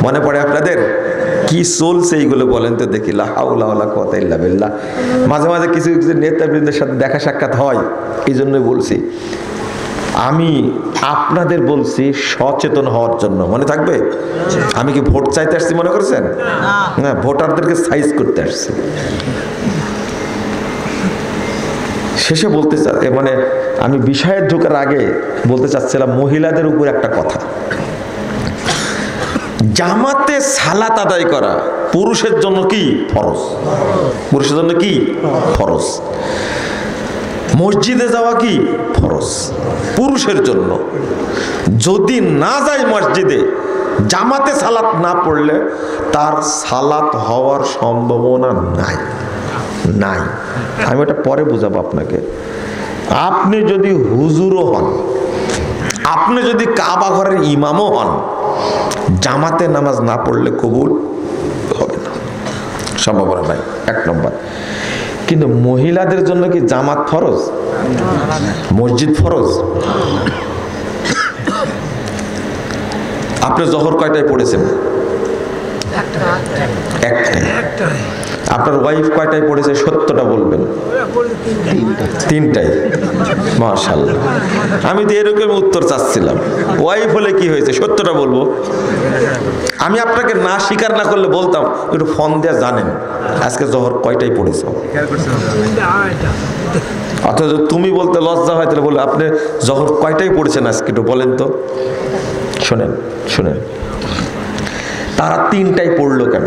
মনে পড়ে আপনাদের কি চলছে এইগুলো বলেন তো দেখি। লা হাওলা ওয়ালা কুওয়াতা ইল্লা বিল্লাহ। মাঝে মাঝে কিছু কিছু নেতাবৃন্দের সাথে দেখা সাক্ষাৎ হয়, এই জন্যই বলছি। আমি আপনাদের বলছি সচেতন হওয়ার জন্য। মনে থাকবে? আমি কি ভোট চাইতে আসছি মনে করছেন? না, ভোটারদেরকে সাইজ করতে আসছি। শেষে বলতে মানে আমি বিষয়ে ঢোকার আগে বলতে চাচ্ছিলাম মহিলাদের উপর একটা কথা। জামাতে সালাত আদায় করা পুরুষের জন্য কি ফরজ? পুরুষের জন্য কি ফরজ? মসজিদে যাওয়া কি ফরজ পুরুষের জন্য। যদি না যায় মসজিদে, জামাতে সালাত না পড়লে তার সালাত হওয়ার সম্ভাবনা নাই। নাই, আমি এটা পরে বুঝাবো আপনাকে। আপনি যদি হুজুরও হন, আপনি যদি কাবা ঘরের ইমামও হন, জামাতে নামাজ না পড়লে কবুল হবে না, সম্ভাবনা নাই। 1 নম্বর। কিন্তু মহিলাদের জন্য কি জামাত ফরজ? মসজিদ ফরজ? আপনি জোহর কয়টায় পড়েছেন? একটাই। আপনার ওয়াইফ কয়টায় পড়েছে? সত্যটা বলবেন। 3টায়। মাশাআল্লাহ। আমি তো এরকম উত্তর চাচ্ছিলাম। ওয়াইফ হলে কি হয়েছে? সত্যটা বলবো। আমি আপনাকে না স্বীকার না করলে বলতাম একটু ফোন দিয়ে জানেন আজকে জোহর কয়টায় পড়েছো। অথচ তুমি বলতে লজ্জা হয়, তাহলে বলে আপনি জোহর কয়টায় পড়েছেন আজকে একটু বলেন তো। শোনেন শোনেন, তারা 3টায় পড়লো কেন?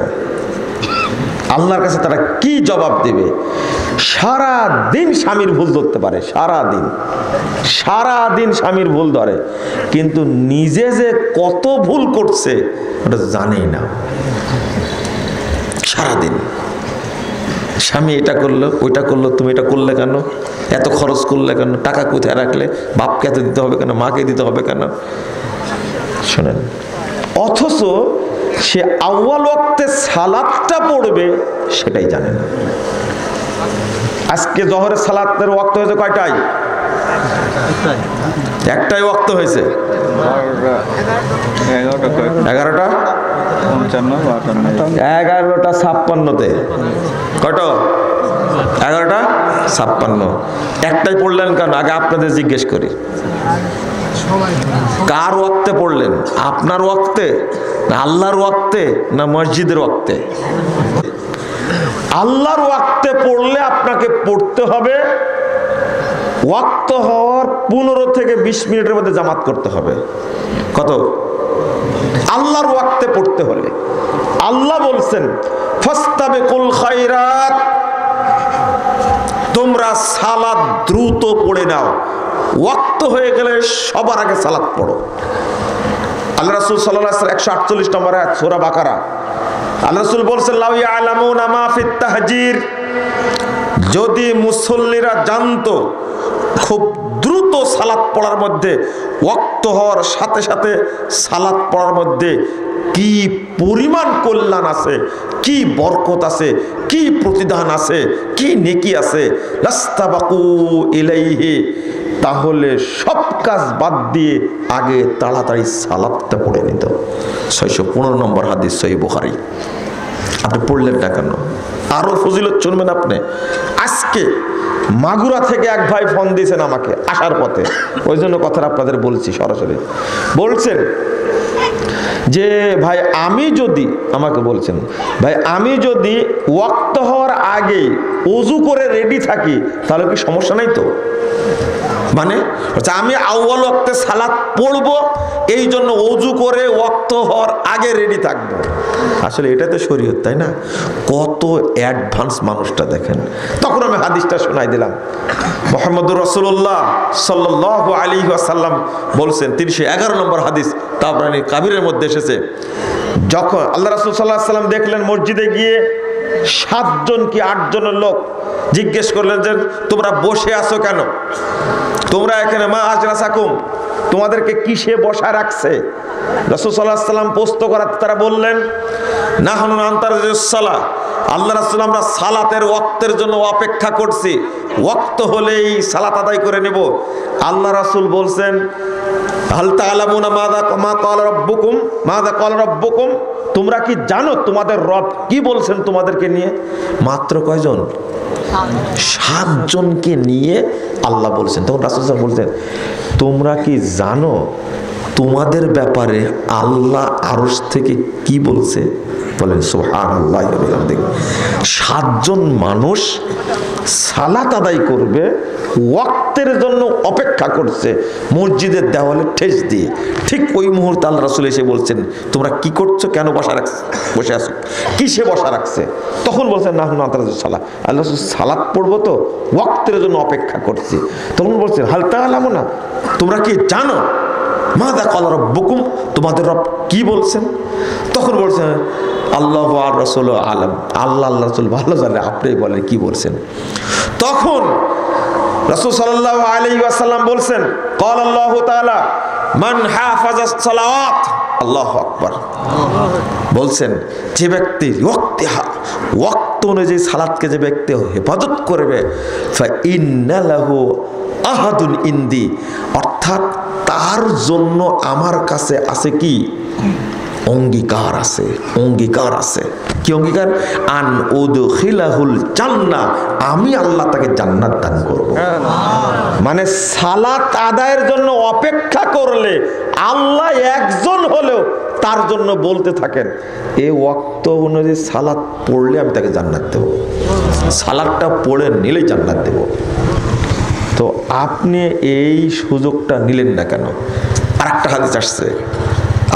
আল্লাহর কাছে তারা কি জবাব দেবে? সারা দিন স্বামীর ভুল ধরতে পারে, সারা দিন স্বামীর ভুল ধরে, কিন্তু নিজে যে কত ভুল করছে ওটা জানেই না। সারাদিন স্বামী এটা করলো ওইটা করলো, তুমি এটা করলে কেন, এত খরচ করলে কেন, টাকা কোথায় রাখলে, বাপকে এত দিতে হবে কেন, মাকে দিতে হবে কেন? শোনেন, অথচ সে আউয়াল ওয়াক্তে সালাতটা পড়বে সেটাই জানে না। আজকে জোহরের সালাতের ওয়াক্ত হয়েছে কয়টায়? একটাই ওয়াক্ত হয়েছে। 11টা 11:56 কত? 11:56। একটাই পড়লেন কেন? আগে আপনাদের জিজ্ঞেস করি, কার ওয়াক্তে পড়লেন? আপনার ওয়াক্তে না আল্লাহর ওয়াক্তে না মসজিদের ওয়াক্তে? আল্লাহর ওয়াক্তে পড়লে আপনাকে পড়তে হবে, ওয়াক্ত হওয়ার 15 থেকে 20 মিনিটের মধ্যে জামাত করতে হবে। কত? আল্লাহর ওয়াক্তে পড়তে হলে আল্লাহ বলছেন ফাস্তাবিকুল খায়রাত, তোমরা সালাত দ্রুত পড়ে নাও, ওয়াক্ত হয়ে গেলে সবার আগে সালাত পড়ো। আল্লাহ রাসূল সাল্লাল্লাহু আলাইহি ওয়াসাল্লাম 148 নম্বর আয়াত সূরা বাকারা, আল্লাহ রাসূল বলেন লাউ ইয়ালামুনা মা ফিত তাহজির, যদি মুসল্লিরা জানতো খুব দ্রুত সালাত পড়ার মধ্যে, ওয়াক্ত হওয়ার সাথে সাথে সালাত পড়ার মধ্যে কি পরিমাণ কল্যাণ আছে, কি বরকত আছে, কি প্রতিদান আছে, কি নেকি আছে, লাস্তাবাকু ইলাইহি, তাহলে সব কাজ বাদ দিয়ে আগে তাড়াতাড়ি সালাতটা পড়ে নিত। 615 নম্বর হাদিস সহিহ বুখারী। আপনি পড়লেন না কেন? আরো ফজিলত শুনবেন আপনি। আজ আজকে মাগুরা থেকে এক ভাই ফোন দিয়েছেন আমাকে আসার পথে, ওই জন্য কথাটা আপনাদের বলছি সরাসরি। বলছেন যে ভাই আমি যদি, আমাকে বলছেন ভাই আমি যদি ওয়াক্ত হওয়ার আগে ওযু করে রেডি থাকি তাহলে কি সমস্যা নাই তো? মানে আমি আউয়াল ওয়াক্তে সালাত পড়বো, এই জন্য ওযু করে ওয়াক্ত হওয়ার আগে রেডি থাকবো। আসলে এটা তো শরীয়ত, তাই না? কত অ্যাডভান্স মানুষটা দেখেন। তখন আমি হাদিসটা শোনাই দিলাম। মুহাম্মদুর রাসূলুল্লাহ সাল্লাল্লাহু আলাইহি ওয়াসাল্লাম বলছেন, 311 নম্বর হাদিস তাবরানী কাবিরের মধ্যে এসেছে, যখন আল্লাহ রাসূল সাল্লাল্লাহু আলাইহি ওয়াসাল্লাম দেখলেন মসজিদে গিয়ে 7 জন কি 8 জনের লোক জিজ্ঞেস করলেন যে তোমরা বসে আছো কেন? তোমরা এখানে মা আজরাসাকুম, তোমাদেরকে কিসে বসা রাখছে? রাসূল সাল্লাল্লাহু আলাইহি ওয়াসাল্লাম প্রশ্ন করাতে তারা বললেন নাহনু আনতারজুস সালাহ, আল্লাহ রাসূল আমরা সালাতের ওয়াক্তের জন্য অপেক্ষা করছি, ওয়াক্ত হলেই সালাত আদায় করে নেব। আল্লাহ রাসূল বলছেন হাল তাআলামুনা মা ক্বালা রাব্বুকুম, মাযা ক্বালা রাব্বুকুম, তোমরা কি জানো তোমাদের রব কি বলছেন তোমাদেরকে নিয়ে? মাত্র কয়জন? 7 জনকে নিয়ে আল্লাহ বলছেন। তখন রাসূল সাল্লাল্লাহু আলাইহি ওয়াসাল্লাম বলছেন তোমরা কি জানো তোমাদের ব্যাপারে আল্লাহ আরশ থেকে কি বলছে? বলেন সুবহানাল্লাহ। 7 জন মানুষ সালাত আদায় করবে, ওয়াক্তের জন্য অপেক্ষা করছে মসজিদের দেওয়ালে ঠেস দিয়ে। ঠিক ওই মুহূর্তে আল্লাহ রাসূল এসে বলছেন তোমরা কি করছো, কেন বসে আছো, কিসে বসা রাখছে? তখন বলছেন না সালাত, আল্লাহ রাসূল সালাত পড়বো তো ওয়াক্তের জন্য অপেক্ষা করছি। তখন বলছেন হাল তাআলামুনা, তোমরা কি জানো মাযা ক্বালা রাব্বুকুম, তোমাদের রব কি বলছেন? তখন বলছেন আল্লাহু আর রাসূলু আলাম, আল্লাহ রাসূল ভালো জানে, আপনি বলেন কি বলছেন। তখন রাসূল সাল্লাল্লাহু আলাইহি ওয়াসাল্লাম বলছেন ক্বালা আল্লাহু তাআলা মান হাফাজাস সালাওয়াত, আল্লাহু আকবার, বলছেন যে ব্যক্তি ওয়াক্ত অনুযায়ী সালাতকে যে ব্যক্তি হেফাজত করবে ফা ইন্না লাহু আহাদুন ইনদি, অর্থাৎ তার জন্য আমার কাছে আছে কি অঙ্গীকার আছে, অঙ্গীকার আছে। কি অঙ্গীকার? আন উদখিলাহুল জান্নাহ, আমি আল্লাহ তাকে জান্নাত দান করব। মানে সালাত আদায়ের জন্য অপেক্ষা করলে আল্লাহ একজন হলেও তার জন্য বলতে থাকেন এই ওয়াক্ত অনুযায়ী সালাত পড়লে আমি তাকে জান্নাত দেব, সালাতটা পড়ে নিলেই জান্নাত দেব। তো আপনি এই সুযোগটা নিলেন না কেন? আরেকটা হাদিস আসছে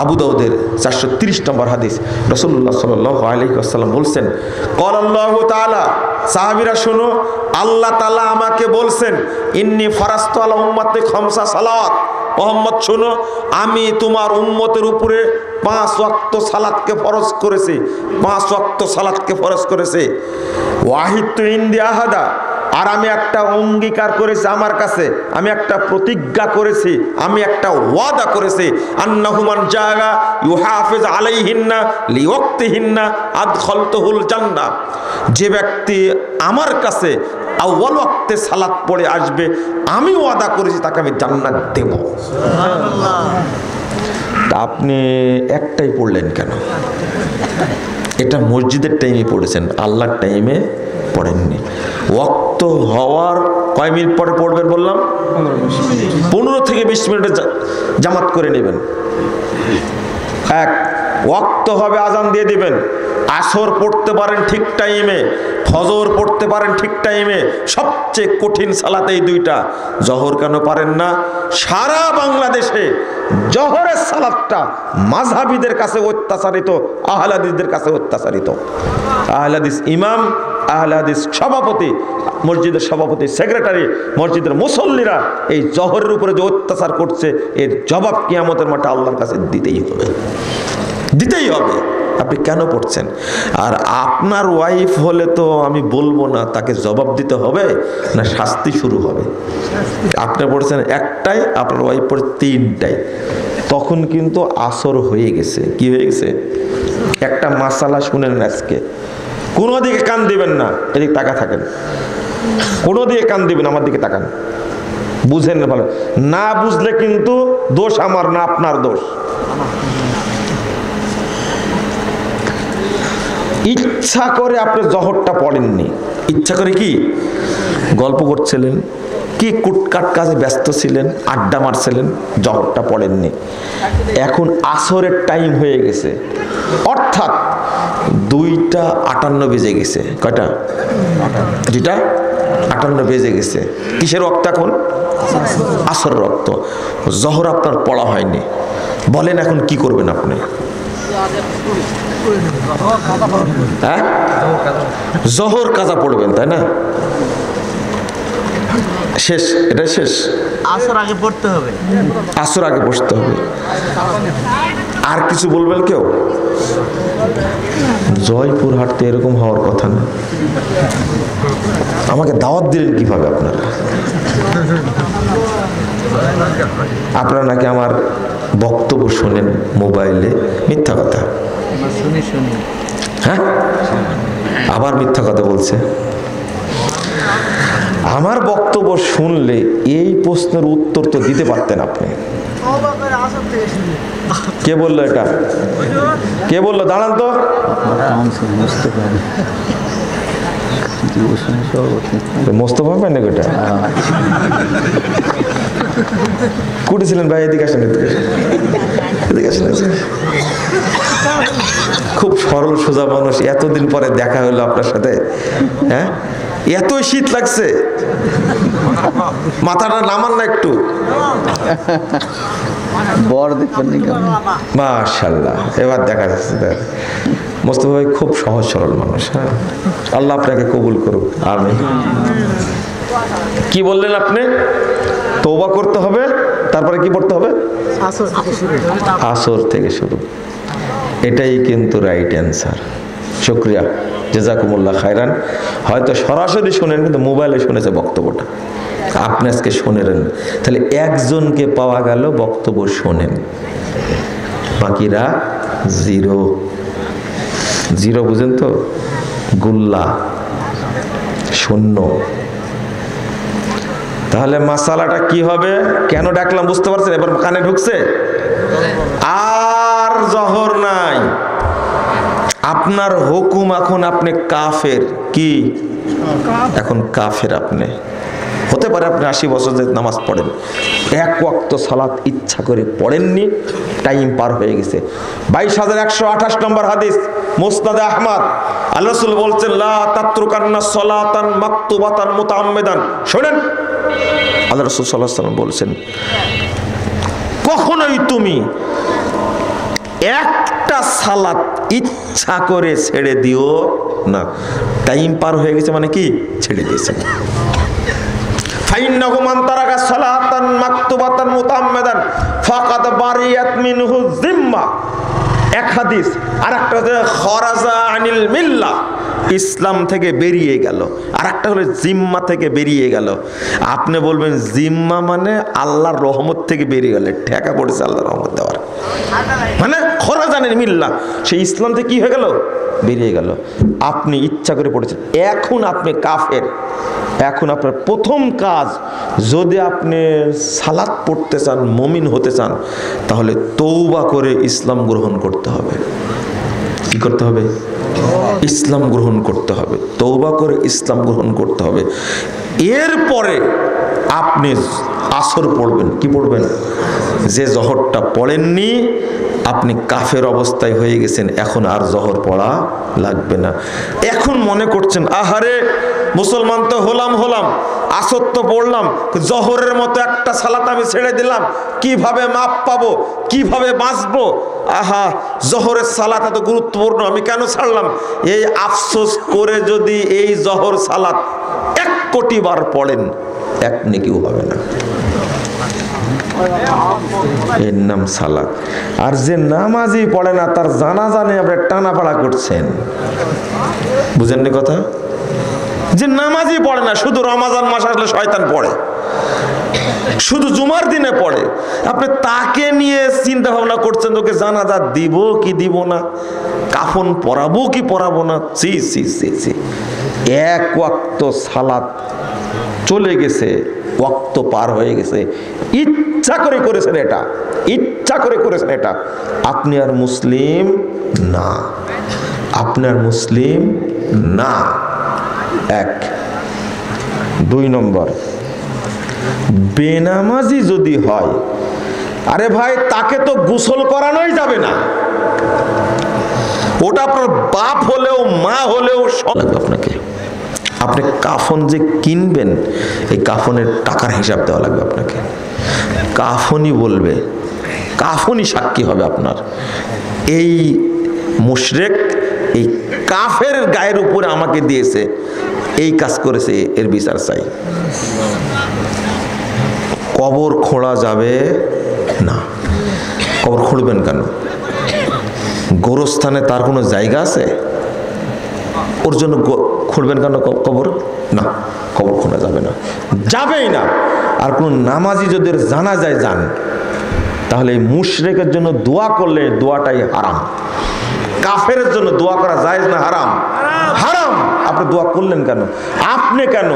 আবু দাউদের 430 নম্বর হাদিস, রাসূলুল্লাহ সাল্লাল্লাহু আলাইহি ওয়াসাল্লাম বলছেন ক্বালা আল্লাহু তাআলা, সাহাবীরা শোনো, আল্লাহ তাআলা আমাকে বলছেন ইন্নী ফারাজতু আলা উম্মতি খামসা সালাত, মুহাম্মদ শোনো আমি তোমার উম্মতের উপরে 5 ওয়াক্ত সালাতকে ফরজ করেছি, 5 ওয়াক্ত সালাতকে ফরজ করেছি। ওয়াহিদতু ইনদি আহাদা, আর আমি একটা অঙ্গীকার করেছি আমার কাছে, আমি একটা প্রতিজ্ঞা করেছি, আমি একটা ওয়াদা করেছি আন্নাহু মান জাগা ইউহাফিজ আলাইহিন্না লিওয়াক্তিহিন্না আদখালতুহুল জান্নাহ, যে ব্যক্তি আমার কাছে আউয়াল ওয়াক্তে সালাত পড়ে আসবে আমি ওয়াদা করেছি তাকে আমি জান্নাত দেব। সুবহানাল্লাহ। আপনি একটাই পড়লেন কেন? এটা মসজিদের টাইমে পড়েছেন, আল্লাহর টাইমে পড়েননি। ওয়াক্ত হওয়ার কয় মিনিট পরে পড়বেন বললাম? 15 থেকে 20 মিনিটে জামাত করে নেবেন। এক ওয়াক্ত হবে, আজান দিয়ে দিবেন, আসর পড়তে পারেন ঠিক টাইমে, ফজর পড়তে পারেন ঠিক টাইমে, সবচেয়ে কঠিন সালাত এই দুইটা। জহর কেন পারেন না? সারা বাংলাদেশে জহরের সালাতটা মাযহাবীদের কাছে অত্যাচারিত, আহলে হাদিসদের কাছে অত্যাচারিত। আহলে হাদিস ইমাম, আহলে হাদিস সভাপতি, মসজিদের সভাপতি, সেক্রেটারি, মসজিদের মুসল্লিরা এই জহরের উপরে যে অত্যাচার করছে এর জবাব কিয়ামতের মাঠে আল্লাহর কাছে দিতেই হবে, দিতেই হবে। আপনি কেন পড়ছেন? আর আপনার ওয়াইফ হলে তো আমি বলবো না তাকে জবাব দিতে হবে না শাস্তি শুরু হবে। আপনি পড়ছেন একটাই, আপনার ওয়াইফ পড়ছে 3টায়, তখন কিন্তু আসর হয়ে গেছে। কি হয়ে গেছে? একটা মাসালা শুনেন আজকে, কোনো দিকে কান দিবেন না, এদিকে তাকা থাকেন, কোনো দিকে কান দিবেন, আমার দিকে তাকান, বুঝেন না ভালো, না বুঝলে কিন্তু দোষ আমার না আপনার দোষ। ইচ্ছা করে আপনি জহরটা পড়েননি, ইচ্ছা করে কি গল্প করছিলেন, কি কুটকাট কাজে ব্যস্ত ছিলেন, আড্ডা মারছিলেন, জহরটা পড়েননি। এখন আসরের টাইম হয়ে গেছে, অর্থাৎ 2:58 বেজে গেছে। কয়টা? 2:58 বেজে গেছে। কিসের রক্ত এখন? আসর রক্ত। জহর আপনার পড়া হয়নি, বলেন এখন কি করবেন আপনি? হ্যাঁ, জহর কাজা পড়বেন, তাই না? শেষ, এটা শেষ। আসর আগে পড়তে হবে, আসর আগে বসতে হবে। আর কিছু বলবেন কেউ? জয়পুরহাটতে এরকম হওয়ার কথা না। আমাকে দাওয়াত দিলেন কিভাবে আপনারা? আপনারা নাকি আমার বক্তব্য শোনেন মোবাইলে, মিথ্যা কথা। হ্যাঁ, আবার মিথ্যা কথা বলছে। আমার বক্তব্য শুনলে এই প্রশ্নের উত্তর তো দিতে পারতেন আপনি। কে বললো এটা? কে বললো? দাঁড়ান তো। মোস্তফা ভাই নাকি ওটা? কুটে ছিলেন ভাই? এদিকে আসেন, এদিকে আসেন। খুব সরল সোজা মানুষ, এতদিন পরে দেখা হলো আপনার সাথে। হ্যাঁ, এত শীত লাগছে, মাথাটা নামান না একটু। মাশাআল্লাহ, এবার দেখা যাচ্ছে। মোস্তফা ভাই খুব সহজ সরল মানুষ। হ্যাঁ, আল্লাহ আপনাকে কবুল করুক, আমিন। কি বললেন আপনি? তওবা করতে হবে, তারপরে কি পড়তে হবে? আসর থেকে শুরু। এটাই কিন্তু রাইট অ্যান্সার। শুকরিয়া, জাযাকুমুল্লাহ খায়রান। হয়তো সরাসরি শোনেন, কিন্তু মোবাইলে শুনেছে বক্তব্যটা, আপনি আজকে শোনেন। তাহলে একজনকে পাওয়া গেল বক্তব্য শোনেন, বাকিরা জিরো। জিরো বুঝেন তো? গুল্লা, শূন্য। তাহলে মাসালাটা কি হবে? কেন ডাকলাম বুঝতে পারছেন? এবার কানে ঢুকছে? আর জহর নাই, আপনার হুকুম এখন আপনি কাফের। কি? এখন কাফের আপনি। হতে পারে আপনি 80 বছর যে নামাজ পড়েন, এক ওয়াক্ত সালাত ইচ্ছা করে পড়েননি, টাইম পার হয়ে গেছে। 22,128 নম্বর হাদিস, মুসনাদে আহমদ। আল্লাহ রাসূল বলছেন, লা তাতরুকান্না সালাতান মাকতুবাতান মুতাআম্মিদান। শুনেন, আল্লাহ রাসূল সাল্লাল্লাহু আলাইহি ওয়াসাল্লাম বলছেন, কখনোই তুমি একটা সালাত ইচ্ছা করে ছেড়ে দিও না। টাইম পার হয়ে গেছে মানে কি? ছেড়ে দিয়েছে। ফাইন্নাহু মান তারাকা সালাতান মাকতুবাতান মুতাআম্মিদান ফাকাদ বারিয়াত মিনহু যিম্মা। এক হাদিস। আর একটা হচ্ছে খরাজা আনিল মিল্লাহ, ইসলাম থেকে বেরিয়ে গেল। আর একটা হলো জিম্মা থেকে বেরিয়ে গেল। আপনি বলবেন জিম্মা মানে আল্লাহর রহমত থেকে বেরিয়ে গেলে, ঠেকা পড়েছে আল্লাহর রহমত দেওয়ার, মানে খরাজা আনিল মিল্লাহ, সেই ইসলাম থেকে কি হয়ে গেল? বেরিয়ে গেল। আপনি ইচ্ছা করে পড়েছেন, এখন আপনি কাফের। এখন আপনার প্রথম কাজ, যদি আপনি সালাত পড়তে চান, মুমিন হতে চান, তাহলে তওবা করে ইসলাম গ্রহণ করতে হবে। কি করতে হবে? ইসলাম গ্রহণ করতে হবে। তওবা করে ইসলাম গ্রহণ করতে হবে। এরপরে আপনি আসর পড়বেন। কি পড়বেন? যে জহরটা পড়েননি, আপনি কাফের অবস্থায় হয়ে গেছেন, এখন আর জহর পড়া লাগবে না। এখন মনে করছেন, আহারে মুসলমান তো হলাম, আসর তো পড়লাম, জহরের মতো একটা সালাত আমি ছেড়ে দিলাম, কিভাবে মাপ পাবো, কিভাবে বাঁচবো? আহা, জহরের সালাত এত গুরুত্বপূর্ণ, আমি কেন ছাড়লাম? এই আফসোস করে যদি এই জহর সালাত 1 কোটি বার পড়েন, এক নেকিও হবে না। এর নাম সালাত। আর যে নামাজই পড়ে না, তার জানাজা নিয়ে আপনি টানাপাড়া করছেন। বুঝেননি কথা? যে নামাজই পড়ে না, শুধু রমজান মাস আসলে শয়তান পড়ে, শুধু জুমার দিনে পড়ে, আপনি তাকে নিয়ে চিন্তা ভাবনা করছেন, তোকে জানাজা দিব কি দিব না, কাফন পরাবো কি পরাবো না। সি সি সি সি, এক ওয়াক্ত সালাত চলে গেছে, ওয়াক্ত পার হয়ে গেছে, ইচ্ছা করে করেছেন এটা, ইচ্ছা করে করেছেন এটা, আপনি আর মুসলিম না, আপনার মুসলিম না। এক 2 নম্বর, বেনামাজি যদি হয়, আরে ভাই তাকে তো গোসল করানোই যাবে না, ওটা আপনার বাপ হলেও মা হলেও সব লাগবে আপনাকে। আপনি কাফন যে কিনবেন, এই কাফনের টাকার হিসাব দেওয়া লাগবে আপনাকে। কাফনই বলবে, কাফনই সাক্ষী হবে আপনার। এই মুশরিক, এই কাফের গায়ের উপরে আমাকে দিয়েছে, এই কাজ করেছে, এর বিচার চাই। কবর খোঁড়া যাবে না। কবর খুঁড়বেন কেন? গোরস্থানে তার কোনো জায়গা আছে? ওর জন্য খুঁড়বেন কেন কবর? না, কবর খোঁড়া যাবে না, যাবেই না। আর কোনো নামাজি যদি জানা যায় যান, তাহলে এই মুশরিকের জন্য দোয়া করলে দোয়াটাই হারাম। কাফের জন্য দোয়া করা জায়েজ না হারাম? হারাম। আপনি দোয়া করলেন কেন? আপনি কেন?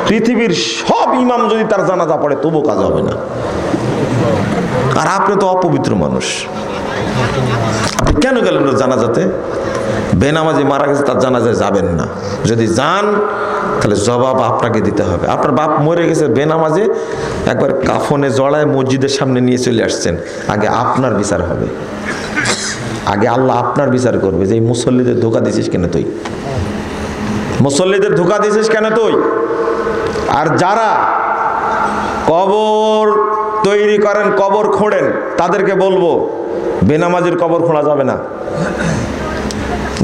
পৃথিবীর সব ইমাম যদি তার জানাজা পড়ে তবু কাজ হবে না। আর আপনি তো অপবিত্র মানুষ, আপনি কেন গেলেন জানাজাতে? বেনামাজি মারা গেছে, তার জানাজায় যাবেন না। যদি যান তাহলে জবাব আপনাকে দিতে হবে। আপনার বাপ মরে গেছে বেনামাজে, একবার কাফনে জড়ায় মসজিদের সামনে নিয়ে চলে আসছেন, আগে আপনার বিচার হবে। আগে আল্লাহ আপনার বিচার করবে যে এই মুসল্লিদের ধোঁকা দিছিস কেন তুই, মুসল্লিদের ধোঁকা দিছিস কেন তুই। আর যারা কবর তৈরি করেন, কবর খোঁড়েন, তাদেরকে বলবো বেনামাজির কবর খোঁড়া যাবে না।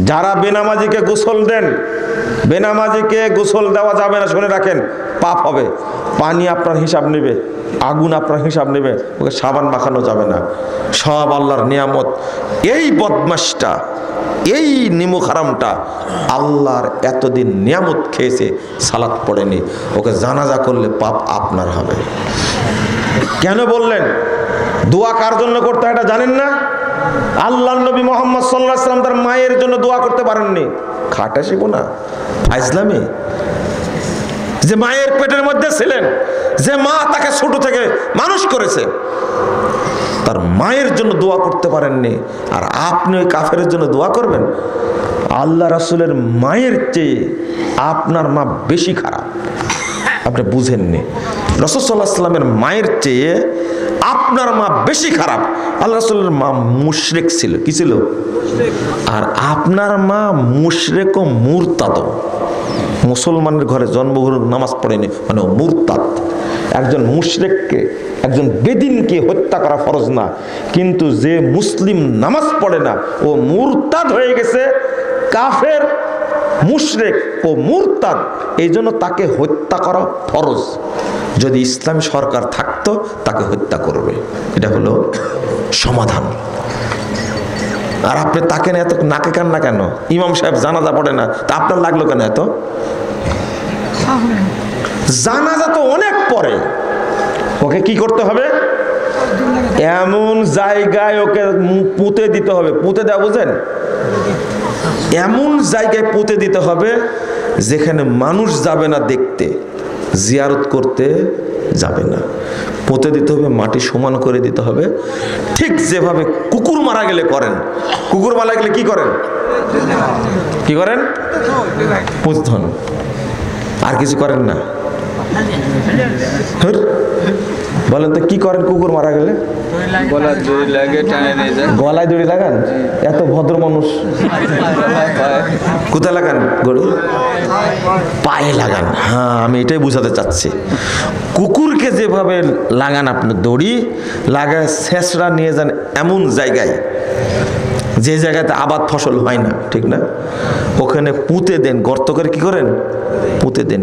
যারা বেনামাজিকে গোসল দেন, বেনামাজিকে গোসল দেওয়া যাবে না, শুনে রাখেন, পাপ হবে। পানি আপনার হিসাব নেবে, আগুন আপনার হিসাব নেবে, ওকে সাবান মাখানো যাবে না। সব আল্লাহর নিয়ামত। এই বদমাশটা, এই নিমুখ হারামটা আল্লাহর এতদিন নিয়ামত খেয়েছে, সালাত পড়েনি, ওকে জানাজা করলে পাপ আপনার হবে। কেন বললেন? দোয়া কার জন্য করতে হয় এটা জানেন না? আল্লাহর নবী মুহাম্মদ সাল্লাল্লাহু আলাইহি ওয়াসাল্লাম তার মায়ের জন্য দোয়া করতে পারেননি। খাটা শিখো না ফাইজলামি। যে মায়ের পেটের মধ্যে ছিলেন, যে মা তাকে ছোট থেকে মানুষ করেছে, তার মায়ের জন্য দোয়া করতে পারেননি, আর আপনি ওই কাফের জন্য দোয়া করবেন? আল্লাহ রাসূলের মায়ের চেয়ে আপনার মা বেশি খারাপ, আপনি বুঝেননি। রাসূল সাল্লাল্লাহু আলাইহি ওয়াসাল্লামের মায়ের চেয়ে আপনার মা বেশি খারাপ। আল্লাহ রাসূলের মা মুশরিক ছিল, কি ছিল? আর আপনার মা মুশরিক ও মুরতাদ। মুসলমানের ঘরে জন্মগ্রহণ, নামাজ পড়েনি, মানে ও মুরতাদ। একজন মুশরিককে, একজন বেদিনকে হত্যা করা ফরজ না, কিন্তু যে মুসলিম নামাজ পড়ে না ও মুরতাদ হয়ে গেছে, কাফের, মুশরিক ও মুরতাদ, এই জন্য তাকে হত্যা করা ফরজ। যদি ইসলামী সরকার থাকতো তাকে হত্যা করবে, এটা হলো সমাধান। আর আপনি তাকে না এত নাকে কান না কেন? ইমাম সাহেব জানাজা পড়ে না, তা আপনার লাগলো কেন এত? জানাজা তো অনেক পরে, ওকে কি করতে হবে? এমন জায়গায় ওকে পুঁতে দিতে হবে। পুঁতে দেওয়া বুঝেন? এমন জায়গায় পুঁতে দিতে হবে যেখানে মানুষ যাবে না দেখতে, জিয়ারত করতে যাবে না। পুঁতে দিতে হবে, মাটি সমান করে দিতে হবে। ঠিক যেভাবে কুকুর মারা গেলে করেন, কুকুর মারা গেলে কি করেন? কি করেন? পুঁতন। আর কিছু করেন না? বলেন তো কি করেন কুকুর মারা গেলে? গলায় দড়ি লাগান? এত ভদ্র মানুষ। কোথায় লাগান? গড়ি পায়ে লাগান। হ্যাঁ, আমি এটাই বুঝাতে চাচ্ছি। কুকুরকে যেভাবে লাগান আপনি দড়ি লাগায়, শেষরা নিয়ে যান এমন জায়গায় যে জায়গাতে আবাদ ফসল হয় না, ঠিক না? ওখানে পুঁতে দেন, গর্ত করে কি করেন? পুঁতে দেন।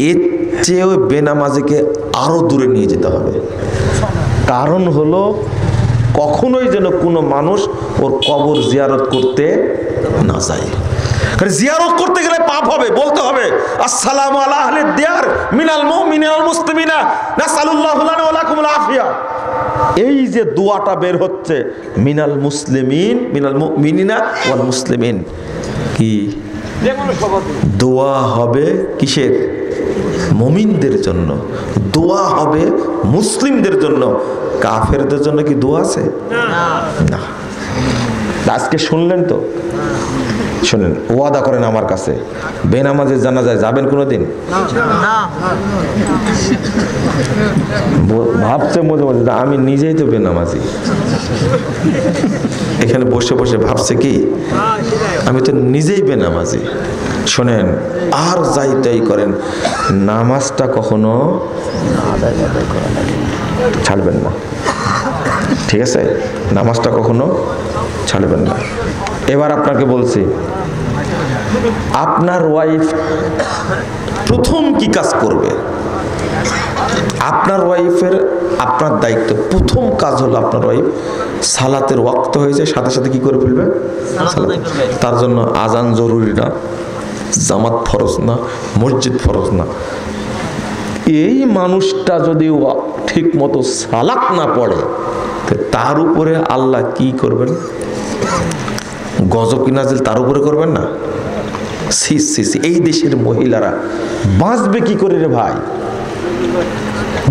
এর চেয়েও বেনামাজিকে আরো দূরে নিয়ে যেতে হবে। কারণ হলো কখনোই যেন কোনো মানুষ ওর কবর জিয়ারত করতে না যায়। জিয়ারত করতে গেলে পাপ হবে। বলতে হবে আসসালামু আলা আহলিদ দিয়ার মিনাল মুমিনিনা ওয়াল মুসলিমিনা নাসালুল্লাহু লানা ওয়া লাকুমুল আফিয়া। এই যে দোয়াটা বের হচ্ছে, মিনাল মুসলিমিন, মিনাল মুমিনিনা ওয়াল মুসলিমিন, কি দোয়া হবে? কিসের? মুমিনদের জন্য। দোয়া হবে মুসলিমদের জন্য। কাফেরদের জন্য কি দোয়া আছে? না। আজকে শুনলেন তো, শুনেন, ওয়াদা করেন আমার কাছে, বেনামাজের জানাজায় যাবেন কোনোদিন? না। ভাবছে মধ্যে মধ্যে আমি নিজেই তো বেনামাজি, এখানে বসে বসে ভাবছে কি আমি তো নিজেই বেনামাজি। শোনেন, আর যাই তাই করেন, নামাজটা কখনো ছাড়বেন না, ঠিক আছে? নামাজটা কখনো ছাড়বেন না। এবার আপনাকে বলছি, আপনার ওয়াইফ প্রথম কি কাজ করবে? আপনার ওয়াইফের আপনার দায়িত্ব, প্রথম কাজ হলো আপনার ওয়াইফ সালাতের ওয়াক্ত হয়েছে সাথে সাথে কি করে ফেলবে? তার জন্য আজান জরুরি না, জামাত ফরজ না, মসজিদ ফরজ না। এই মানুষটা যদি ঠিক মতো সালাত না পড়ে, তার উপরে আল্লাহ কি করবেন? গজব কি নাজিল তার উপরে করবেন না? এই দেশের মহিলারা বাঁচবে কি করে রে ভাই?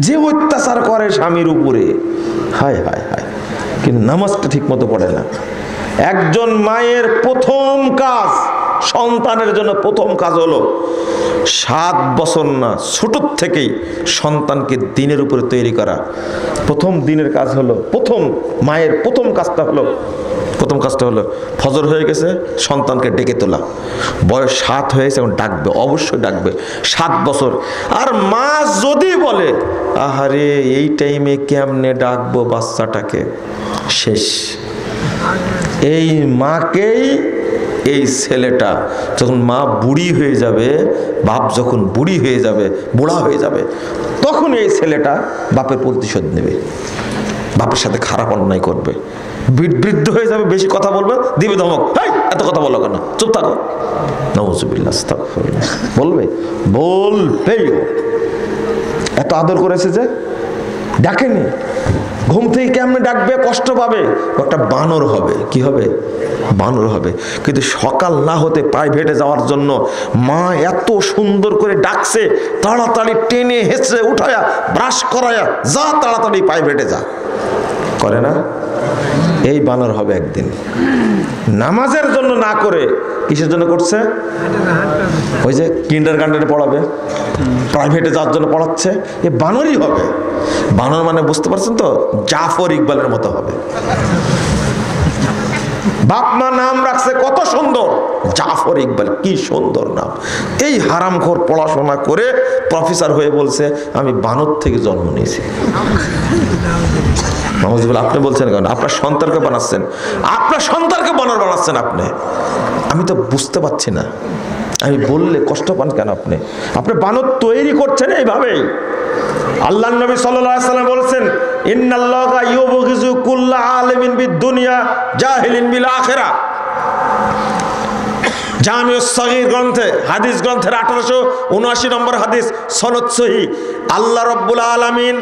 যে অত্যাচার করে স্বামীর উপরে, হায় হায় হায়, কিন্তু নামাজটা ঠিক মতো পড়ে না। একজন মায়ের প্রথম কাজ, সন্তানের জন্য প্রথম কাজ হলো 7 বছর না, ছোট থেকেই সন্তানকে দিনের উপরে তৈরি করা। প্রথম দিনের কাজ হলো, প্রথম মায়ের প্রথম কাজটা হলো ফজর হয়ে গেছে, সন্তানকে ডেকে তোলা। বয়স 7 হয়েছে, এখন ডাকবে, অবশ্যই ডাকবে, 7 বছর। আর মা যদি বলে আহারে এই টাইমে কেমনে ডাকবো বাচ্চাটাকে, শেষ। এই মাকেই, এই ছেলেটা যখন মা বুড়ি হয়ে যাবে, বাপ যখন বুড়ি হয়ে যাবে, বুড়া হয়ে যাবে, তখন এই ছেলেটা বাপের প্রতিশোধ নেবে, বাপের সাথে খারাপ অন্যায় করবে, বৃদ্ধ হয়ে যাবে, বেশি কথা বলবে, দিবে ধমক, এত কথা বলো কেন, চুপ থাকো, নাউযুবিল্লাহ, আস্তাগফিরুল্লাহ, বলবেই। এত আদর করেছে যে ডাকেনি, ঘুম থেকে কেমনে ডাকবে, কষ্ট পাবে, একটা বানর হবে। কি হবে? বানর হবে। কিন্তু সকাল না হতে প্রাইভেটে যাওয়ার জন্য মা এত সুন্দর করে ডাকছে, তাড়াতাড়ি টেনে হেঁচড়ে উঠায়া ব্রাশ করায়া, যা তাড়াতাড়ি প্রাইভেটে যা, করে না? এই বানর হবে একদিন। নামাজের জন্য না করে কিসের জন্য করছে? ওই যে কিন্ডারগার্টেনে পড়াবে, প্রাইভেটে যাওয়ার জন্য পড়াচ্ছে, এ বানরই হবে। বানর মানে বুঝতে পারছেন তো, জাফর ইকবালের মতো হবে। বাপ মা নাম রাখছে কত সুন্দর, জাফর ইকবাল, কি সুন্দর নাম। এই হারামখোর পড়াশোনা করে প্রফেসর হয়ে বলছে আমি বানর থেকে জন্ম নিয়েছি। আপনি বলছেন কেন? আপনার সন্তানকে বানাচ্ছেন, আপনার সন্তানকে বানর বানাচ্ছেন আপনি। আমি তো বুঝতে পারছি না, আমি বললে কষ্ট পান কেন আপনি? আপনি বানর তৈরি করছেন এইভাবেই। আল্লাহর নবী সাল্লাল্লাহু আলাইহি ওয়াসাল্লাম বলেছেন, ইন্নাল্লাহা ইউবগিযু কুল্লা আলিমিন বিদ-দুনিয়া জাহিলিন বিল আখিরাহ। জামিউস সাগীর গ্রন্থে, হাদিস গ্রন্থের 1879 নম্বর হাদিস, সনদ সহিহ। আল্লাহ রাব্বুল আলামিন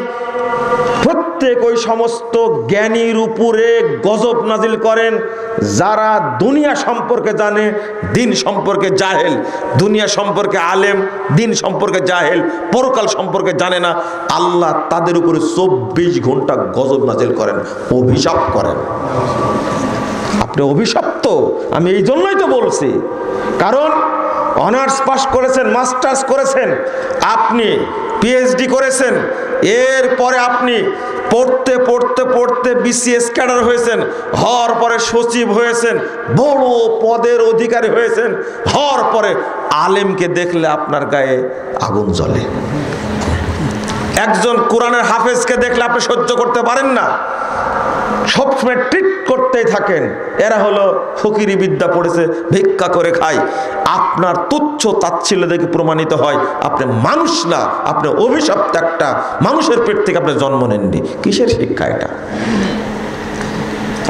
প্রত্যেক ওই সমস্ত জ্ঞানীর উপরে গজব নাজিল করেন যারা দুনিয়া সম্পর্কে জানে, দিন সম্পর্কে জাহেল। দুনিয়া সম্পর্কে আলেম, দিন সম্পর্কে জাহেল, পরকাল সম্পর্কে জানে না। আল্লাহ তাদের উপরে 24 ঘন্টা গজব নাজিল করেন, অভিশাপ করেন। আপনি অভিশপ্ত। আমি এই জন্যই তো বলছি, কারণ অনার্স পাস করেছেন, মাস্টার্স করেছেন, আপনি পিএইচডি করেছেন, এরপরে আপনি পড়তে পড়তে পড়তে বিসিএস ক্যাডার হয়েছেন, হওয়ার পরে সচিব হয়েছেন, বড় পদের অধিকারী হয়েছেন, হওয়ার পরে আলেমকে দেখলে আপনার গায়ে আগুন জ্বলে। একজন কোরআনের হাফেজকে দেখলে আপনি সহ্য করতে পারেন না, সবসময় ট্রিট করতেই থাকেন, এরা হলো ফকিরি বিদ্যা পড়েছে, ভিক্ষা করে খায়। আপনার তুচ্ছ তাচ্ছিল্য দেখে প্রমাণিত হয় আপনি মানুষ না, আপনি অভিশপ্ত একটা মানুষের পেট থেকে আপনি জন্ম নেননি। কিসের শিক্ষা এটা?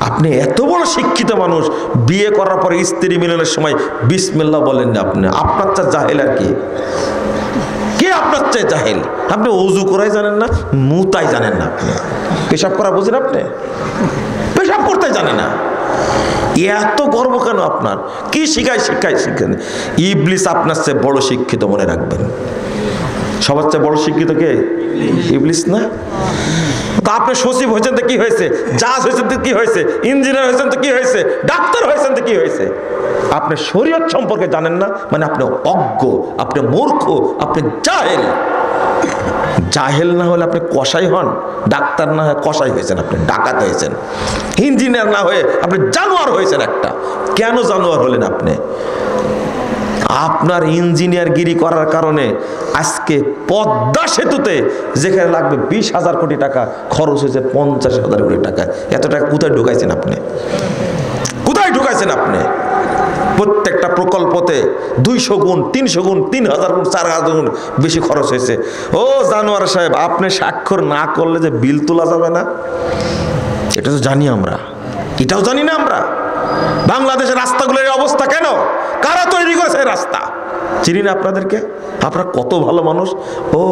আপনি এত বড় শিক্ষিত মানুষ, বিয়ে করার পরে স্ত্রী মিলনের সময় বিসমিল্লাহ বলেন না আপনি। আপনার চা জাহেল আর কি? কে আপনার চেয়ে জাহেল? আপনি ওযু করাই জানেন না, মুতাই জানেন না, আপনি পেশাব করা বুঝেন, আপনি পেশাব করতে জানেন না। এত গর্ব কেন আপনার? কি শিখেন? ইবলিস আপনার চেয়ে বড় শিক্ষিত, মনে রাখবেন। সবার চেয়ে বড় শিক্ষিত কে? ইবলিস না? তা আপনি সচিব হয়েছেন তো কি হয়েছে, জাজ হয়েছেন তো কি হয়েছে, ইঞ্জিনিয়ার হয়েছেন তো কি হয়েছে, ডাক্তার হয়েছেন তো কি হয়েছে? আপনি শরীয়ত সম্পর্কে জানেন না মানে আপনি অজ্ঞ, আপনি মূর্খ, আপনি জাহেল। জাহেল না হলে আপনি কসাই হন, ডাক্তার না হয়ে কসাই হয়েছেন, আপনি ডাকাত হয়েছেন। ইঞ্জিনিয়ার না হয়ে আপনি জানোয়ার হয়েছেন একটা। কেন জানোয়ার হলেন আপনি? আপনার ইঞ্জিনিয়ারগিরি করার কারণে আজকে পদ্মা সেতুতে যেখানে লাগবে 20,000 কোটি টাকা খরচ হয়েছে 50,000 কোটি টাকা। এত টাকা কোথায় ঢুকাইছেন আপনি? কোথায় ঢুকাইছেন আপনি? প্রত্যেকটা প্রকল্পতে 200 গুণ, 300 গুণ, 3,000 গুণ, 4,000 গুণ বেশি খরচ হয়েছে। ও জানোয়ার সাহেব, আপনি স্বাক্ষর না করলে যে বিল তোলা যাবে না, এটা তো জানি আমরা। এটাও জানি না আমরা? বাংলাদেশের রাস্তাগুলোর এই অবস্থা কেন? কারা তৈরি করেছে রাস্তা? চিনি না আপনাদেরকে। আপনারা কত ভালো মানুষ। ও,